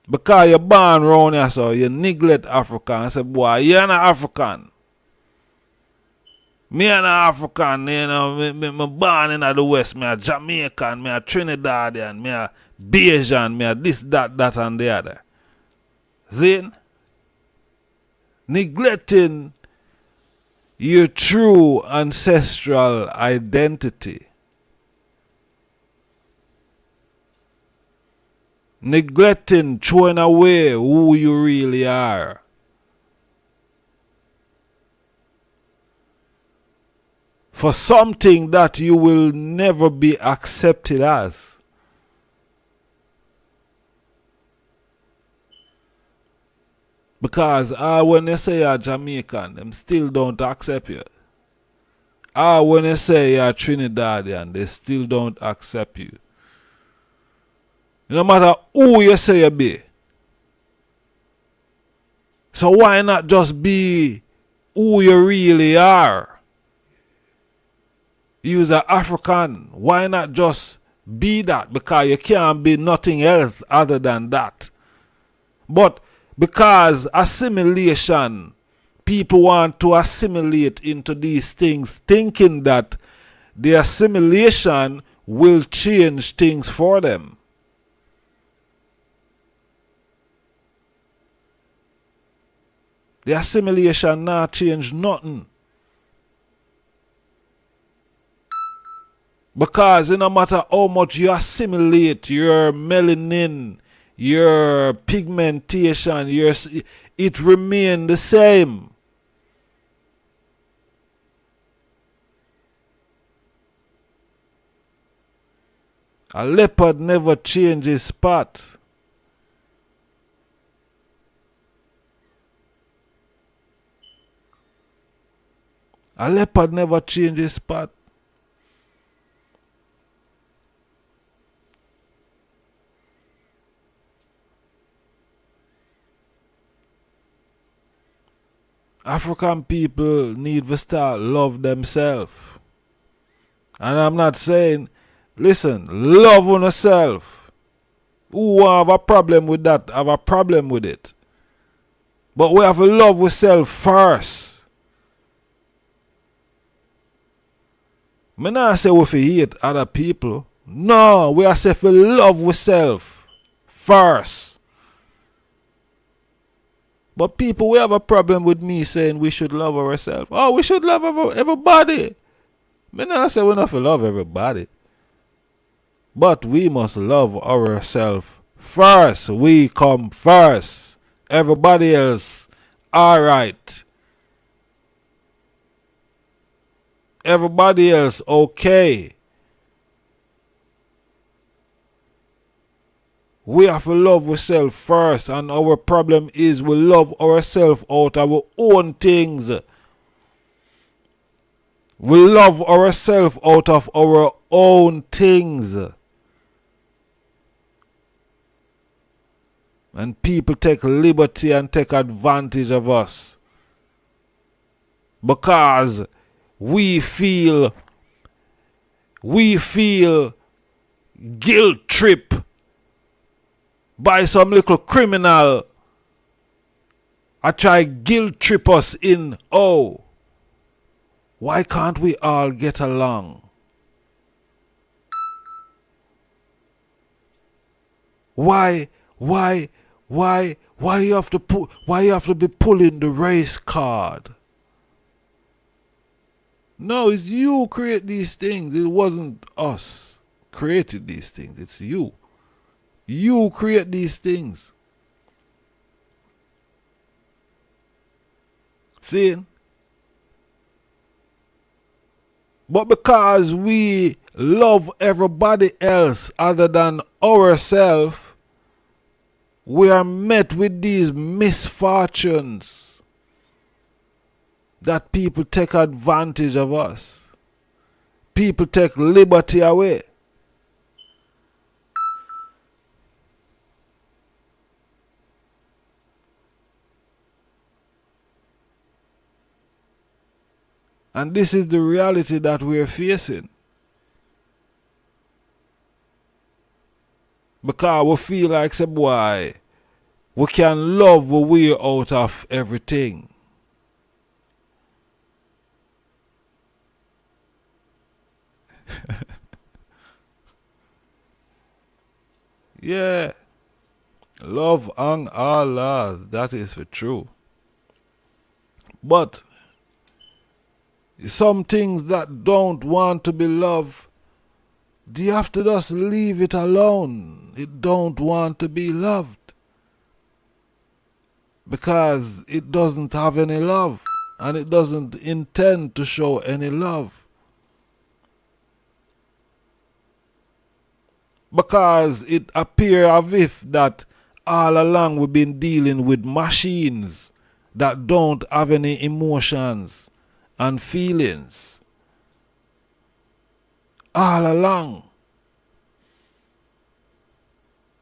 S2: because you're born around here, so you neglect Africa and say, boy, you're not African. Me an African, you know, me born in the West, me a Jamaican, me a Trinidadian, me a Bayesian, me a this, that, and the other. Then, neglecting your true ancestral identity. Neglecting, throwing away who you really are. For something that you will never be accepted as. Because when you say you're Jamaican, them still don't accept you. When you say you're Trinidadian, they still don't accept you. No matter who you say you be. So why not just be who you really are? You're an African. Why not just be that? Because you can't be nothing else other than that. But because assimilation, people want to assimilate into these things, thinking that the assimilation will change things for them. The assimilation not change nothing. Because no matter how much you assimilate your melanin, your pigmentation, it remains the same. A leopard never changes spot. A leopard never changes spot. African people need to start love themselves. And I'm not saying, listen, love on yourself. Who have a problem with that, have a problem with it. But we have to love ourselves first. I not say we hate other people. No, we are saying we love ourselves first. But people, we have a problem with me saying we should love ourselves. Oh, we should love everybody. I not say we not to love everybody. But we must love ourselves first. We come first. Everybody else, alright. Everybody else, okay. We have to love ourselves first, and our problem is we love ourselves out of our own things. We love ourselves out of our own things. And people take liberty and take advantage of us. Because we feel guilt trip by some little criminal. I try guilt trip us in, oh, why can't we all get along? Why you have to be pulling the race card? No, it's you create these things. It wasn't us created these things. It's you. You create these things. See? But because we love everybody else other than ourselves, we are met with these misfortunes that people take advantage of us. People take liberty away. And this is the reality that we are facing. Because we feel like, say, boy, we can love the way out of everything. Yeah. Love on all laws. That is for true. But some things that don't want to be loved, you have to just leave it alone. It don't want to be loved. Because it doesn't have any love. And it doesn't intend to show any love. Because it appears as if that all along we've been dealing with machines that don't have any emotions and feelings. All along.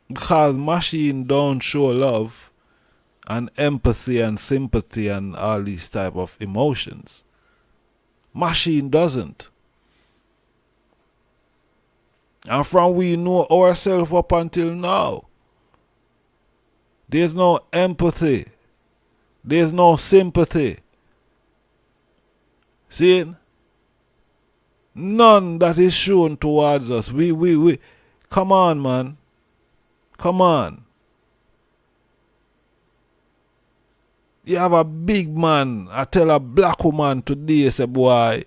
S2: Because machines don't show love and empathy and sympathy and all these type of emotions. Machine doesn't. And from we know ourselves up until now, there's no empathy. There's no sympathy. See? None that is shown towards us. We. Come on, man. Come on. You have a big man. I tell a black woman today, say, boy,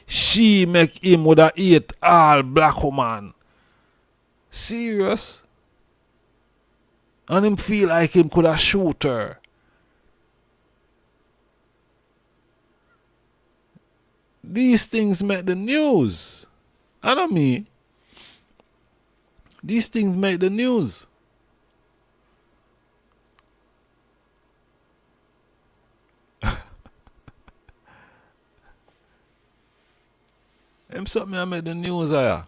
S2: she make him would have eat all black woman. Serious? And him feel like him could have shoot her. These things make the news. I don't mean. These things make the news. Them something I make the news here.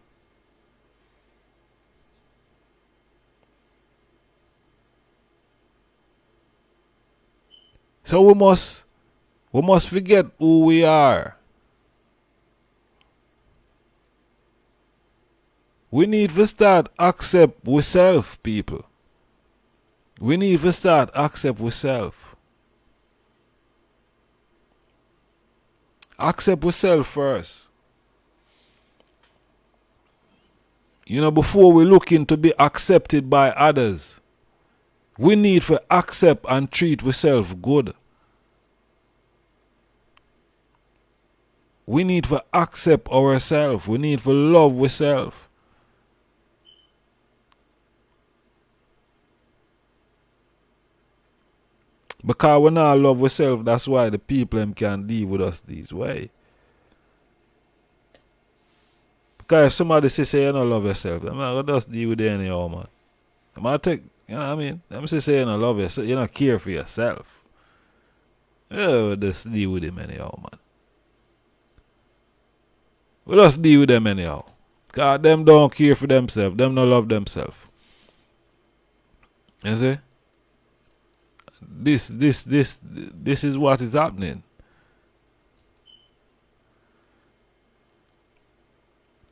S2: So we must forget who we are. We need to start accept ourselves, people. We need to start accept ourselves. Accept ourselves first. You know, before we looking to be accepted by others, we need to accept and treat ourselves good. We need to accept ourselves. We need to love ourselves. Because we not love ourselves, that's why the people them can deal with us this way. Because if somebody say you don't love yourself, I'm not just deal with it anyhow, man. I'm gonna take, you know what I mean? I'm say you don't love yourself, you don't care for yourself. Yeah, just deal with him anyhow, man. We just deal with them anyhow. Because them don't care for themselves, them don't love themselves. You see? This is what is happening.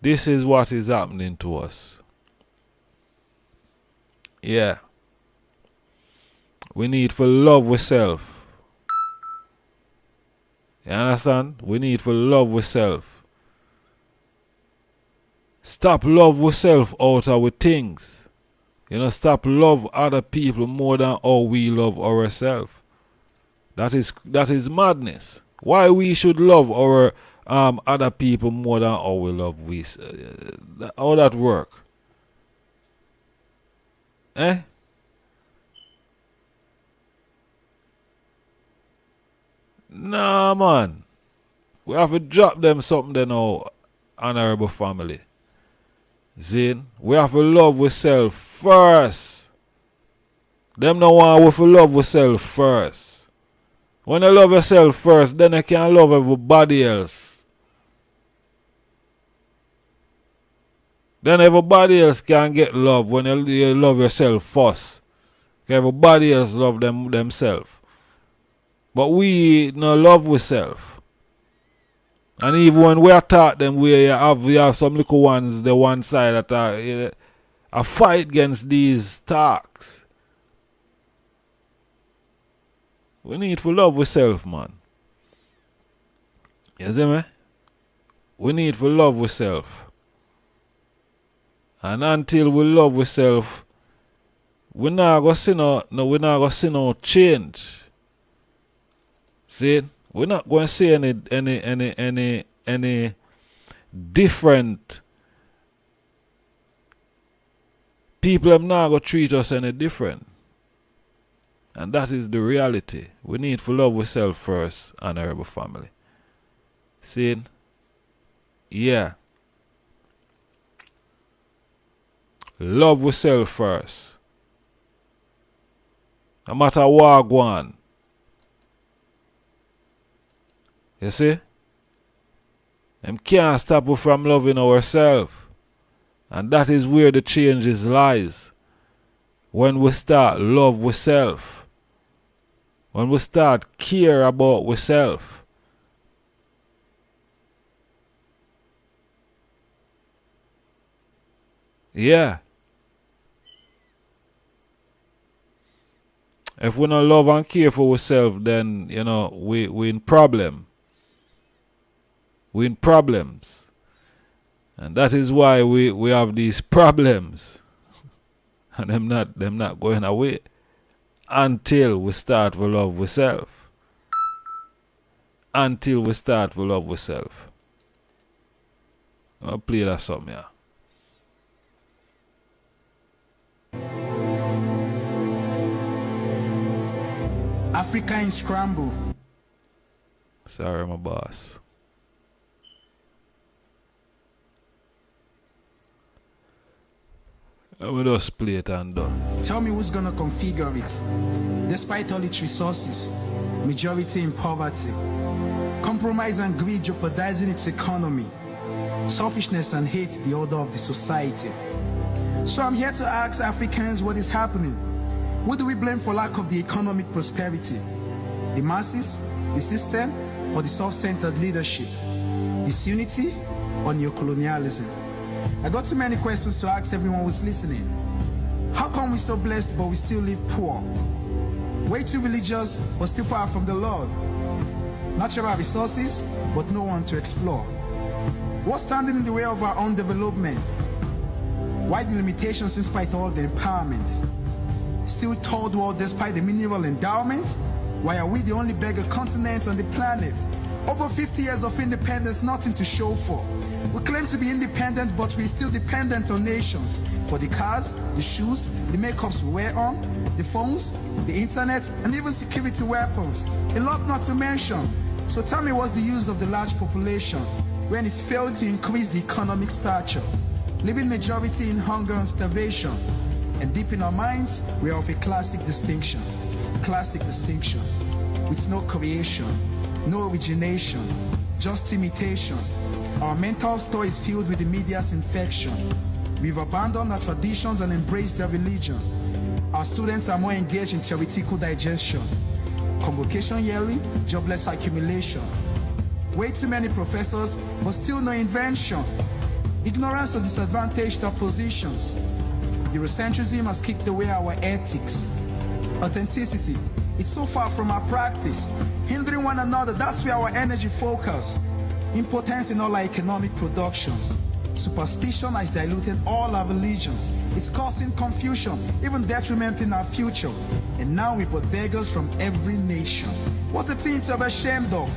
S2: This is what is happening to us. Yeah. We need to love ourselves. You understand? We need to love ourselves. Stop love ourselves out of our things. You know, stop love other people more than how we love ourselves. That is madness. Why we should love our other people more than how we love we? How that work? Nah, man. We have to drop them something then now, honorable family. See? We have to love ourselves first. Them no want we to love ourselves first. When you love yourself first, then you can love everybody else. Then everybody else can get love when you love yourself first. Everybody else love themselves. But we no love ourselves. And even when we are taught them, we have some little ones, the one side that are a fight against these talks. We need to love ourselves, man. You see me? We need to love ourselves. And until we love ourselves, we're not gonna see no change. See? We're not going to see any different. People are not going to treat us any different. And that is the reality. We need to love ourselves first, honorable family. See? Yeah. Love ourselves first. No matter what go on. You see? Them can't stop us from loving ourselves. And that is where the changes lies. When we start love ourselves. When we start care about ourselves. Yeah. If we don't love and care for ourselves, then, we in problem. We in problems. And that is why we have these problems. And them not going away until we start to love ourselves. Until we start to love ourselves. I'll play that song, yeah.
S5: Africa in scramble.
S2: Sorry, my boss. I will just play it and done.
S5: Tell me who's gonna configure it. Despite all its resources, majority in poverty, compromise and greed jeopardizing its economy, selfishness and hate the order of the society. So I'm here to ask Africans what is happening. Who do we blame for lack of the economic prosperity? The masses, the system, or the self-centered leadership? Disunity or neocolonialism? I got too many questions to ask everyone who's listening. How come we're so blessed but we still live poor? Way too religious but still far from the Lord? Natural resources but no one to explore? What's standing in the way of our own development? Why the limitations in spite of all the empowerment? Still third world despite the mineral endowment? Why are we the only beggar continent on the planet? Over 50 years of independence, nothing to show for. We claim to be independent, but we're still dependent on nations. For the cars, the shoes, the makeups we wear on, the phones, the internet, and even security weapons. A lot not to mention. So tell me, what's the use of the large population when it's failed to increase the economic stature, leaving majority in hunger and starvation? And deep in our minds, we are of a classic distinction. Classic distinction. With no creation, no origination, just imitation. Our mental store is filled with the media's infection. We've abandoned our traditions and embraced their religion. Our students are more engaged in theoretical digestion. Convocation yearly, jobless accumulation. Way too many professors, but still no invention. Ignorance has disadvantaged our positions. Eurocentrism has kicked away our ethics. Authenticity, it's so far from our practice. Hindering one another, that's where our energy focus. Impotence in all our economic productions. Superstition has diluted all our religions. It's causing confusion, even detriment in our future. And now we but beggars from every nation. What a thing to be ashamed of.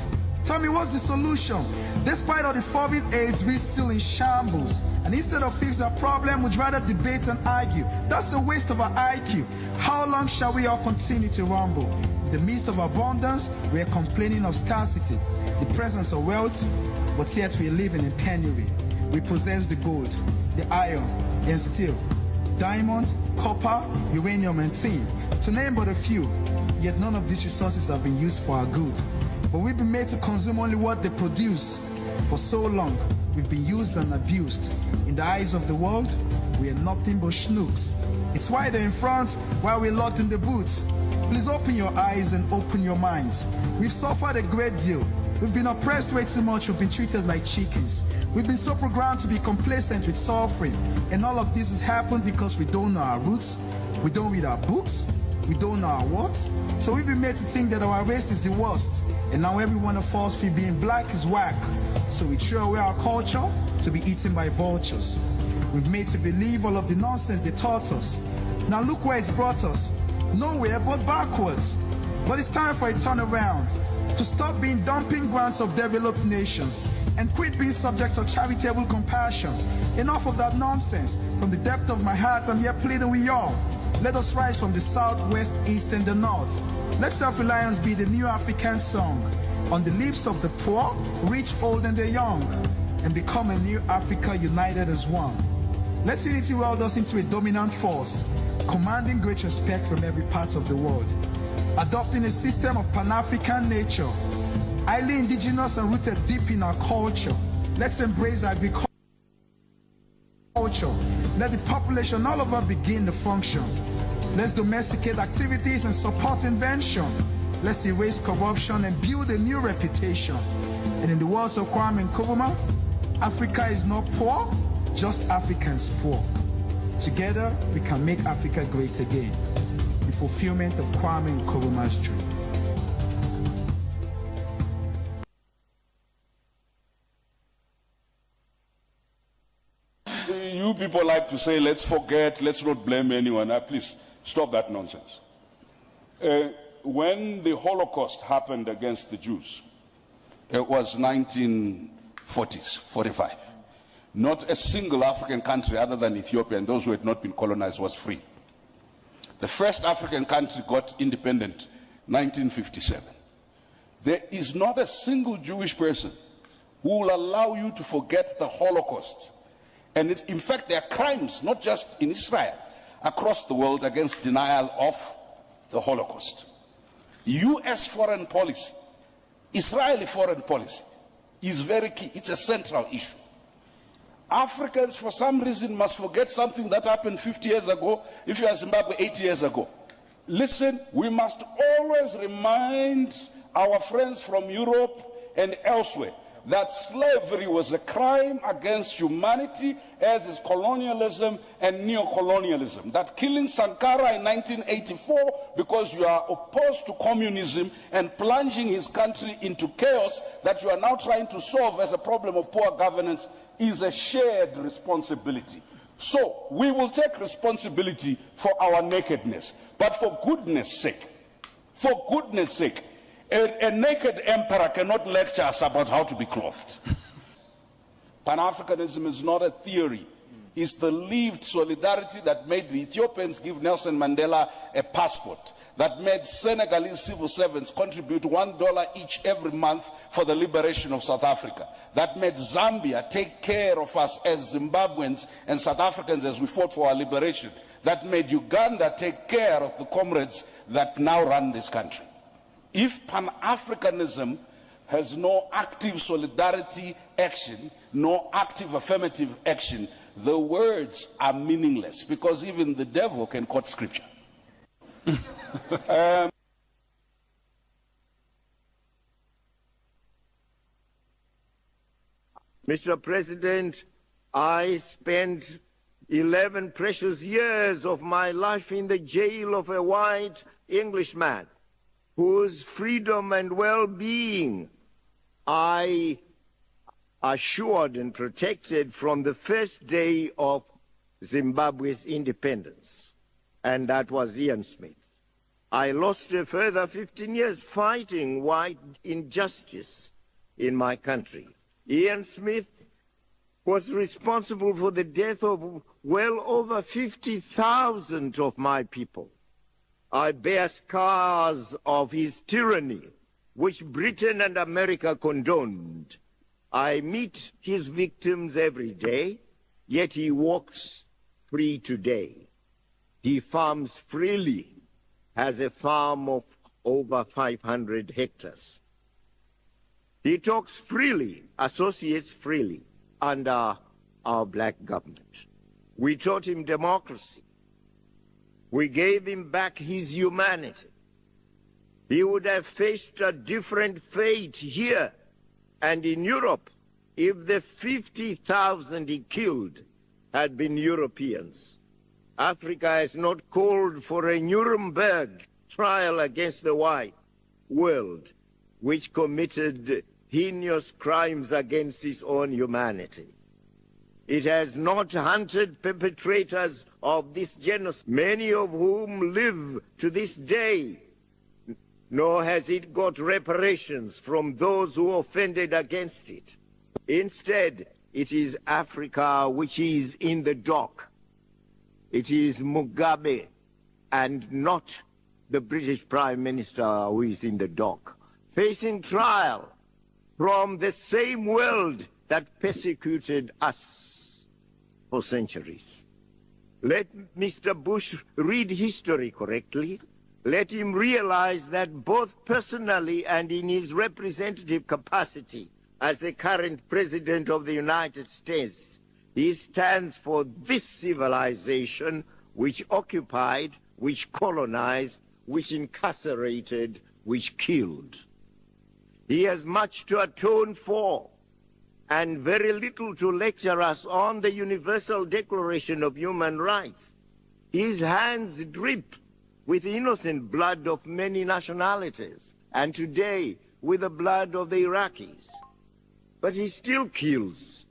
S5: Tell me, what's the solution? Despite all the fervid aids, we're still in shambles. And instead of fix our problem, we'd rather debate and argue. That's a waste of our IQ. How long shall we all continue to rumble? the midst of abundance, we are complaining of scarcity, the presence of wealth, but yet we are living in penury. We possess the gold, the iron, and steel, diamond, copper, uranium, and tin, to name but a few, yet none of these resources have been used for our good. But we've been made to consume only what they produce. For so long, we've been used and abused. In the eyes of the world, we are nothing but schnooks. It's why they're in front, while we're locked in the boot. Please open your eyes and open your minds. We've suffered a great deal. We've been oppressed way too much. We've been treated like chickens. We've been so programmed to be complacent with suffering. And all of this has happened because we don't know our roots. We don't read our books. We don't know our words. So we've been made to think that our race is the worst. And now every one of us feel being black is whack. So we throw away our culture to be eaten by vultures. We've made to believe all of the nonsense they taught us. Now look where it's brought us. Nowhere but backwards. But it's time for a turnaround, to stop being dumping grounds of developed nations and quit being subjects of charitable compassion. Enough of that nonsense. From the depth of my heart, I'm here pleading with y'all. Let us rise from the south, west, east, and the north. Let self-reliance be the new African song, on the lips of the poor, rich, old, and the young, and become a new Africa united as one. Let's unity weld us into a dominant force, commanding great respect from every part of the world, adopting a system of Pan-African nature, highly indigenous and rooted deep in our culture. Let's embrace agriculture. Let the population all over begin to function. Let's domesticate activities and support invention. Let's erase corruption and build a new reputation. And in the words of Kwame Nkrumah, Africa is not poor, just Africans poor. Together, we can make Africa great again. The fulfillment of Kwame Nkrumah's dream.
S6: You people like to say, let's forget, let's not blame anyone. Please stop that nonsense. When the Holocaust happened against the Jews, it was 1940s, 45. Not a single African country other than Ethiopia and those who had not been colonized was free. The first African country got independent 1957. There is not a single Jewish person who will allow you to forget the Holocaust. And in fact, there are crimes, not just in Israel, across the world against denial of the Holocaust. US foreign policy, Israeli foreign policy is very key. It's a central issue. Africans, for some reason, must forget something that happened 50 years ago, if you are Zimbabwe 80 years ago. Listen, we must always remind our friends from Europe and elsewhere that slavery was a crime against humanity, as is colonialism and neocolonialism. That killing Sankara in 1984 because you are opposed to communism and plunging his country into chaos that you are now trying to solve as a problem of poor governance is a shared responsibility. So we will take responsibility for our nakedness, but for goodness sake, a naked emperor cannot lecture us about how to be clothed. Pan-Africanism is not a theory. It's the lived solidarity that made the Ethiopians give Nelson Mandela a passport, that made Senegalese civil servants contribute $1 each every month for the liberation of South Africa, that made Zambia take care of us as Zimbabweans and South Africans as we fought for our liberation, that made Uganda take care of the comrades that now run this country. If Pan-Africanism has no active solidarity action, no active affirmative action, the words are meaningless, because even the devil can quote scripture.
S7: Mr. President, I spent 11 precious years of my life in the jail of a white Englishman, whose freedom and well-being I assured and protected from the first day of Zimbabwe's independence, and that was Ian Smith. I lost a further 15 years fighting white injustice in my country. Ian Smith was responsible for the death of well over 50,000 of my people. I bear scars of his tyranny, which Britain and America condoned. I meet his victims every day, yet he walks free today. He farms freely, has a farm of over 500 hectares. He talks freely, associates freely under our black government. We taught him democracy. We gave him back his humanity. He would have faced a different fate here and in Europe if the 50,000 he killed had been Europeans. Africa has not called for a Nuremberg trial against the white world, which committed heinous crimes against its own humanity. It has not hunted perpetrators of this genocide, many of whom live to this day, nor has it got reparations from those who offended against it. Instead, it is Africa which is in the dock. It is Mugabe and not the British Prime Minister who is in the dock, facing trial from the same world that persecuted us for centuries. Let Mr. Bush read history correctly. Let him realize that both personally and in his representative capacity as the current President of the United States, he stands for this civilization which occupied, which colonized, which incarcerated, which killed. He has much to atone for and very little to lecture us on the Universal Declaration of Human Rights. His hands drip with innocent blood of many nationalities, and today with the blood of the Iraqis. But he still kills.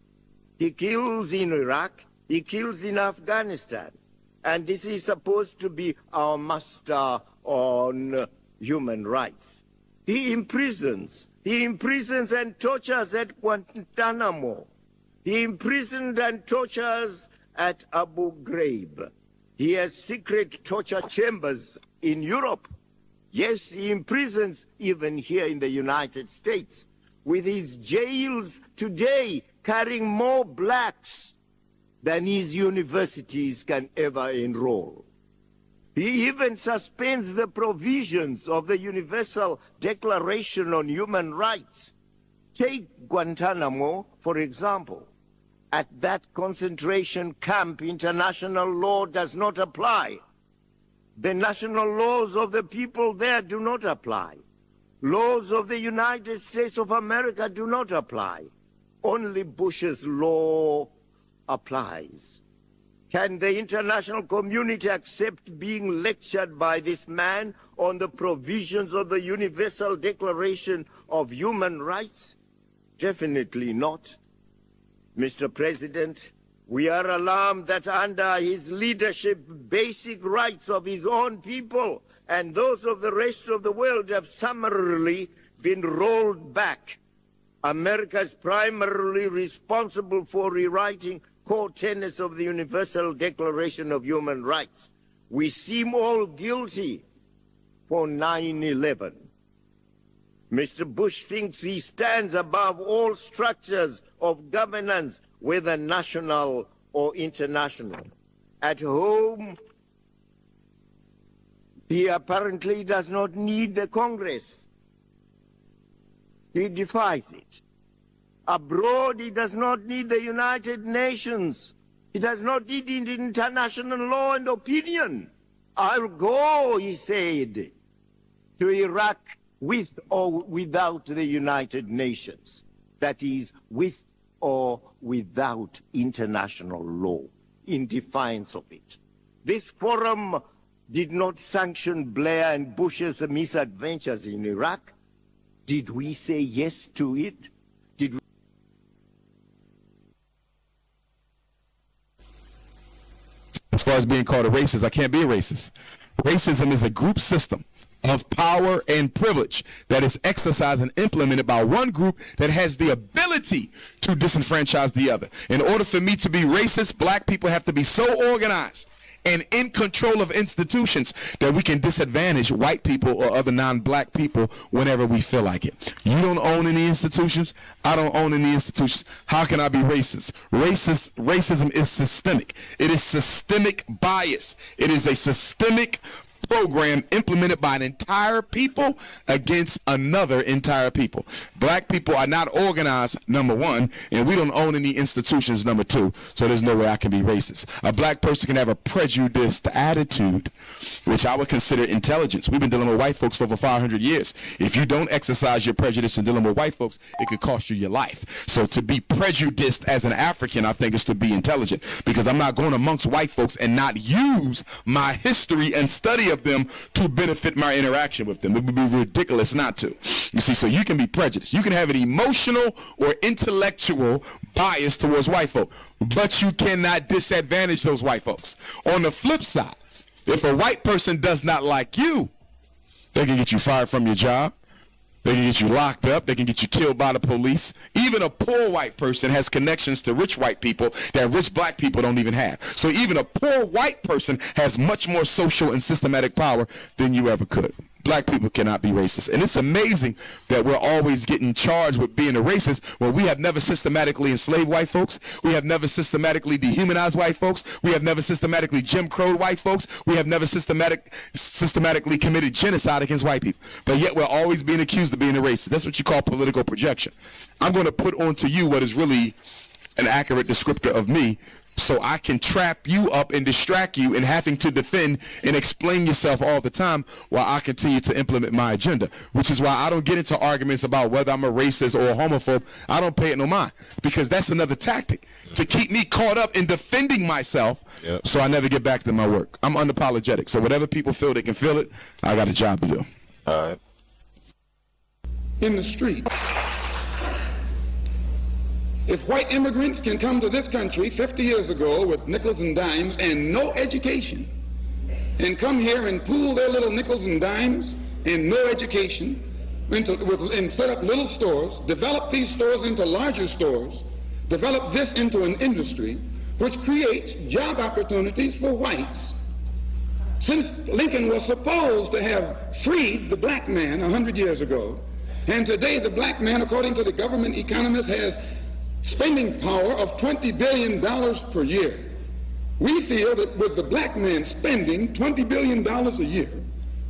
S7: He kills in Iraq, he kills in Afghanistan, and this is supposed to be our master on human rights. He imprisons and tortures at Guantanamo. He imprisoned and tortures at Abu Ghraib. He has secret torture chambers in Europe. Yes, he imprisons even here in the United States, with his jails today carrying more blacks than his universities can ever enroll. He even suspends the provisions of the Universal Declaration on Human Rights. Take Guantanamo, for example. At that concentration camp, international law does not apply. The national laws of the people there do not apply. Laws of the United States of America do not apply. Only Bush's law applies. Can the international community accept being lectured by this man on the provisions of the Universal Declaration of Human Rights? Definitely not. Mr. President, we are alarmed that under his leadership, basic rights of his own people and those of the rest of the world have summarily been rolled back. America is primarily responsible for rewriting core tenets of the Universal Declaration of Human Rights. We seem all guilty for 9/11. Mr. Bush thinks he stands above all structures of governance, whether national or international. At home, he apparently does not need the Congress. He defies it. Abroad, he does not need the United Nations. He does not need international law and opinion. I'll go, he said, to Iraq with or without the United Nations. That is, with or without international law, in defiance of it. This forum did not sanction Blair and Bush's misadventures in Iraq. Did we say yes to it? Did we?
S8: As far as being called a racist, I can't be a racist. Racism is a group system of power and privilege that is exercised and implemented by one group that has the ability to disenfranchise the other. In order for me to be racist, black people have to be so organized and in control of institutions that we can disadvantage white people or other non-black people whenever we feel like it. You don't own any institutions. I don't own any institutions. How can I be racist? Racism is systemic. It is systemic bias. It is a systemic program implemented by an entire people against another entire people. Black people are not organized, number one, and we don't own any institutions, number two, so there's no way I can be racist. A black person can have a prejudiced attitude, which I would consider intelligence. We've been dealing with white folks for over 500 years. If you don't exercise your prejudice in dealing with white folks, it could cost you your life. So to be prejudiced as an African, I think, is to be intelligent, because I'm not going amongst white folks and not use my history and study of them to benefit my interaction with them. It would be ridiculous not to. You see, so you can be prejudiced. You can have an emotional or intellectual bias towards white folk, but you cannot disadvantage those white folks. On the flip side, if a white person does not like you, they can get you fired from your job. They can get you locked up. They can get you killed by the police. Even a poor white person has connections to rich white people that rich black people don't even have. So even a poor white person has much more social and systematic power than you ever could. Black people cannot be racist. And it's amazing that we're always getting charged with being a racist when we have never systematically enslaved white folks. We have never systematically dehumanized white folks. We have never systematically Jim Crowed white folks. We have never systematically committed genocide against white people. But yet we're always being accused of being a racist. That's what you call political projection. I'm going to put onto you what is really an accurate descriptor of me, so I can trap you up and distract you in having to defend and explain yourself all the time while I continue to implement my agenda, which is why I don't get into arguments about whether I'm a racist or a homophobe. I don't pay it no mind, because that's another tactic to keep me caught up in defending myself. Yep. So I never get back to my work. I'm unapologetic. So whatever people feel, they can feel it. I got a job to do.
S6: All right.
S9: In the street. If white immigrants can come to this country 50 years ago with nickels and dimes and no education, and come here and pool their little nickels and dimes and no education, and set up little stores, develop these stores into larger stores, develop this into an industry which creates job opportunities for whites. Since Lincoln was supposed to have freed the black man 100 years ago, and today the black man, according to the government economist, has spending power of $20 billion per year. We feel that with the black man spending $20 billion a year,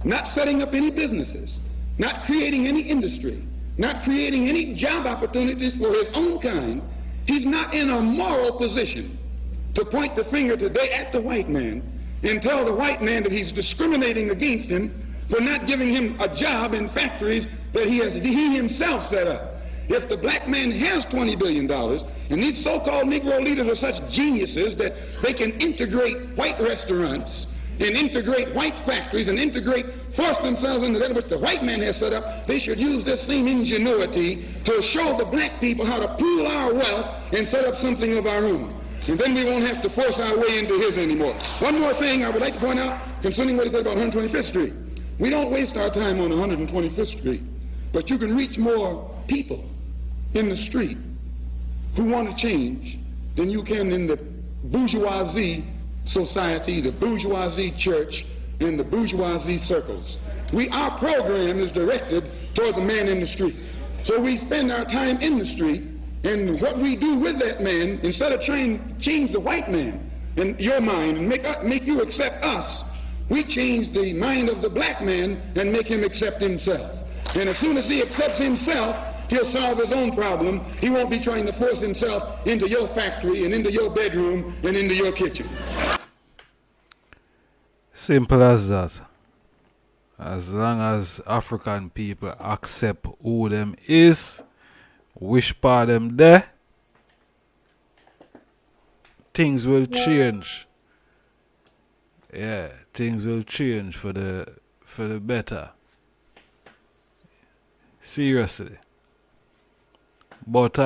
S9: not setting up any businesses, not creating any industry, not creating any job opportunities for his own kind, he's not in a moral position to point the finger today at the white man and tell the white man that he's discriminating against him for not giving him a job in factories that he himself set up. If the black man has $20 billion, and these so-called Negro leaders are such geniuses that they can integrate white restaurants and integrate white factories and force themselves into that which the white man has set up, they should use this same ingenuity to show the black people how to pool our wealth and set up something of our own. And then we won't have to force our way into his anymore. One more thing I would like to point out concerning what he said about 125th Street. We don't waste our time on 125th Street, but you can reach more people in the street who want to change than you can in the bourgeoisie society, the bourgeoisie church, and the bourgeoisie circles. Our program is directed toward the man in the street. So we spend our time in the street, and what we do with that man, instead of trying to change the white man in your mind and make you accept us, we change the mind of the black man and make him accept himself. And as soon as he accepts himself, he'll solve his own problem. He won't be trying to force himself into your factory and into your bedroom and into your kitchen.
S2: Simple as that. As long as African people accept who them is, wish for them there, things will change. Yeah, things will change for the better. Seriously. But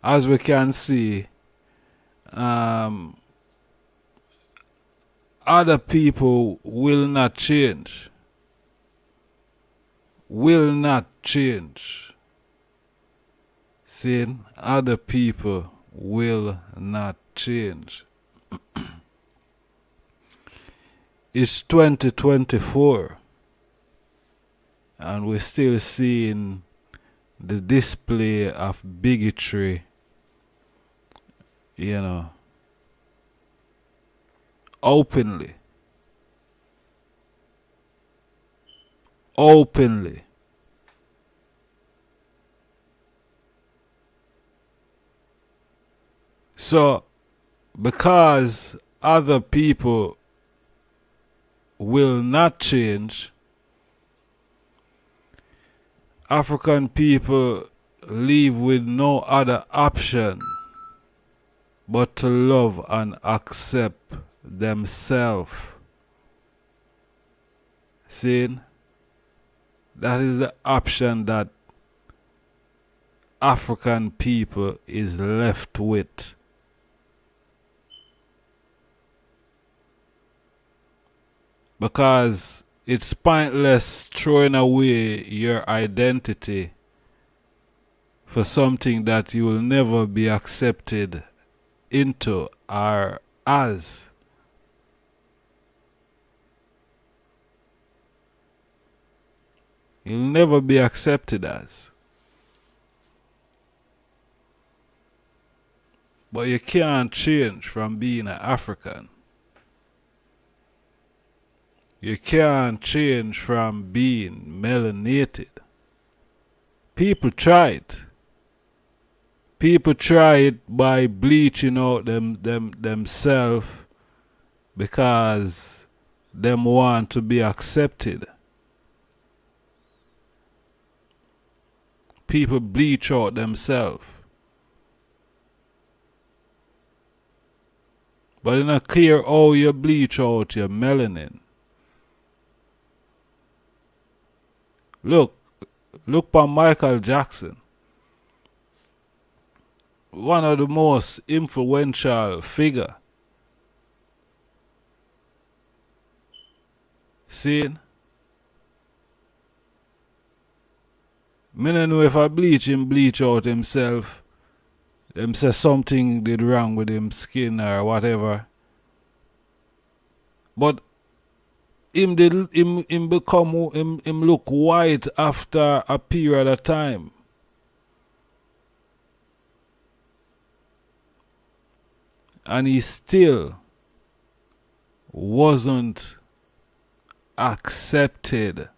S2: as we can see, other people will not change. Will not change. See, other people will not change. It's 2024 and we're still seeing the display of bigotry, you know, openly. Openly. So, because other people will not change, African people live with no other option but to love and accept themselves. See? That is the option that African people is left with. Because it's pointless throwing away your identity for something that you will never be accepted into or as. You'll never be accepted as. But you can't change from being an African. You can't change from being melanated. People try it. People try it by bleaching out themselves because them want to be accepted. People bleach out themselves. But it's not clear how you bleach out your melanin. Look for Michael Jackson. One of the most influential figure. See? Me don't know if I bleach out himself. Him say something did wrong with him skin or whatever. But him look white after a period of time. And he still wasn't accepted.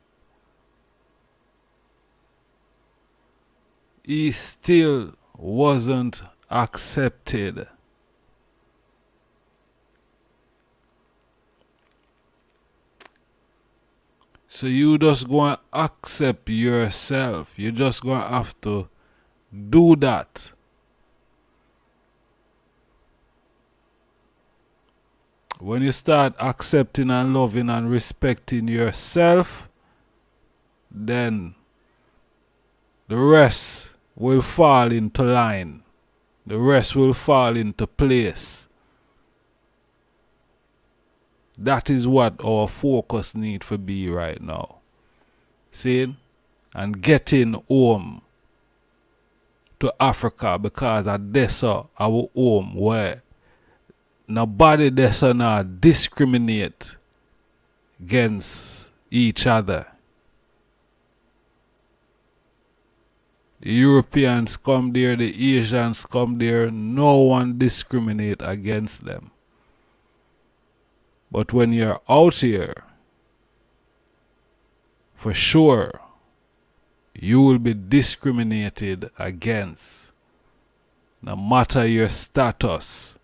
S2: He still wasn't accepted. So you just gonna accept yourself. You just gonna have to do that. When you start accepting and loving and respecting yourself, then the rest will fall into line. The rest will fall into place. That is what our focus need to be right now. See? And getting home to Africa, because that's our home where nobody does not discriminate against each other. The Europeans come there, the Asians come there, no one discriminate against them. But when you're out here, for sure, you will be discriminated against. No matter your status,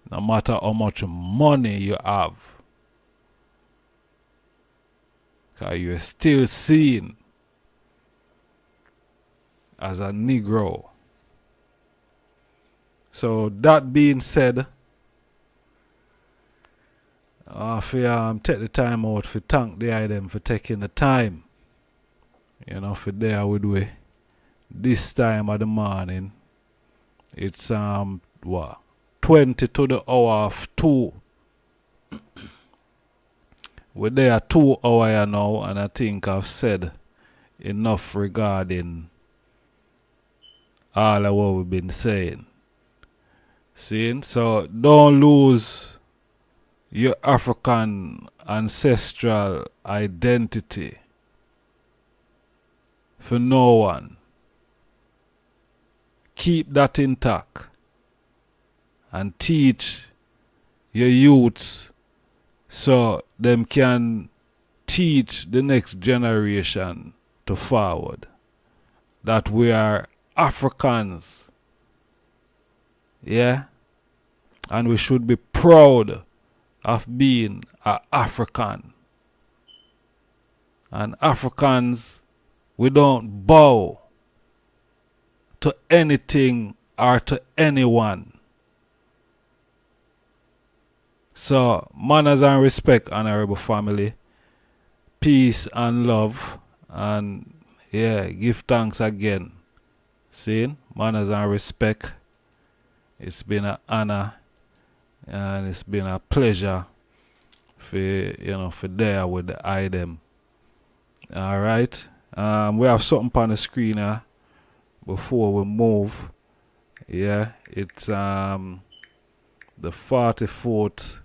S2: no matter how much money you have. Because you're still seen as a Negro. So that being said, take the time out to thank the item for taking the time, for there with we. This time of the morning, it's 20 to the hour of 2. We're there 2 hours now, and I think I've said enough regarding all of what we've been saying. See? So don't lose your African ancestral identity for no one. Keep that intact and teach your youths so them can teach the next generation to forward that we are Africans. Yeah? And we should be proud of being an African. And Africans, we don't bow to anything or to anyone. So, manners and respect, honorable family. Peace and love. And yeah, give thanks again. See, manners and respect. It's been an honor and it's been a pleasure for there with the item. Alright. We have something on the screen here before we move. Yeah, it's the 44th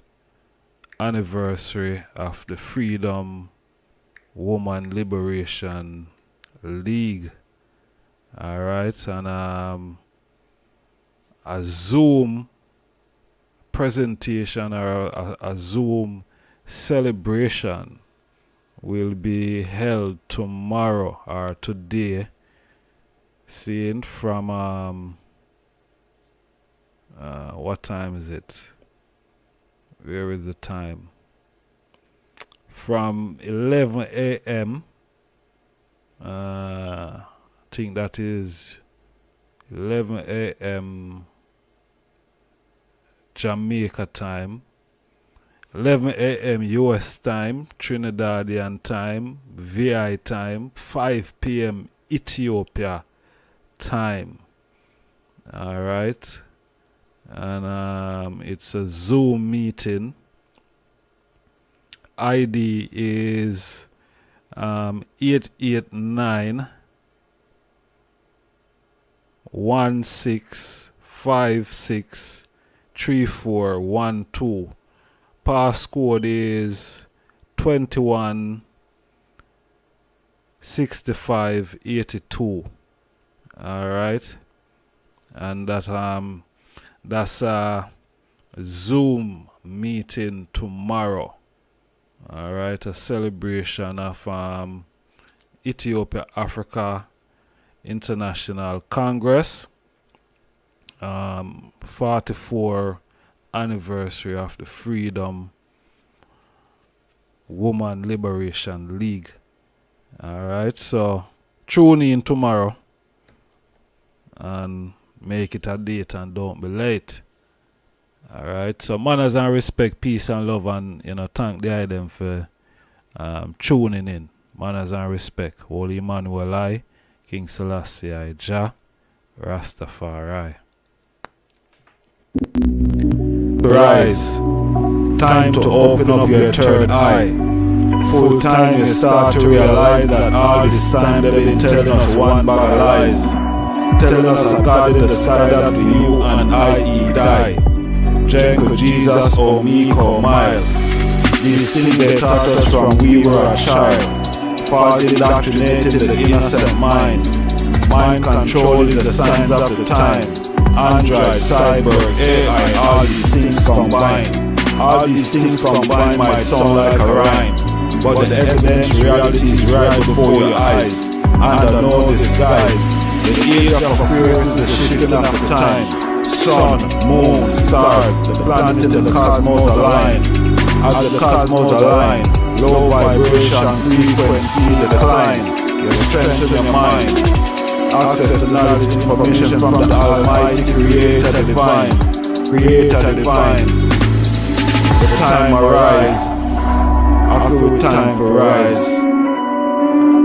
S2: anniversary of the Freedom Woman Liberation League. Alright, and a Zoom presentation or a Zoom celebration will be held tomorrow or today, seeing from what time is it? Where is the time? From 11 a.m. I think that is 11 a.m. Jamaica time, 11 a.m. US time, Trinidadian time, VI time, 5 p.m. Ethiopia time. Alright. And it's a Zoom meeting. ID is 889 1656 3412. Passcode is 216582. Alright. And that's a Zoom meeting tomorrow. Alright, a celebration of Ethiopia Africa International Congress, 44 anniversary of the Freedom Woman Liberation League. Alright, so tune in tomorrow and make it a date and don't be late. Alright, so manners and respect, peace and love, and thank the item for tuning in. Manners and respect. Holy Emmanuel I, King Selassie I, Jah, Rastafari. Rise. Time to open up your third eye. Full time you start to realize that all this time they've been telling us one bag of lies. Telling us a God in the sky that for you and I die. Jenko, Jesus, or Miko, Mile. These things they taught us from we were a child. False indoctrinated the innocent mind. Mind controlling the signs of the time. Android, cyber, AI, all these things combined. All these things combined might sound like a rhyme, but the evidence reality is right before your eyes. Under no disguise, the age of Aquarius is the shifting of the time. Sun, moon, stars, the planet in the cosmos align. As the cosmos align, low vibration frequency decline. You strengthen your mind. Access to knowledge, information from the Almighty Creator Divine. Creator Divine. The time arise. I feel time for rise.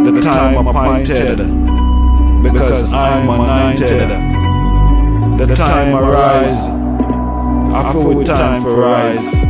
S2: The time appointed, because I'm anointed. The time arise. I feel time for rise.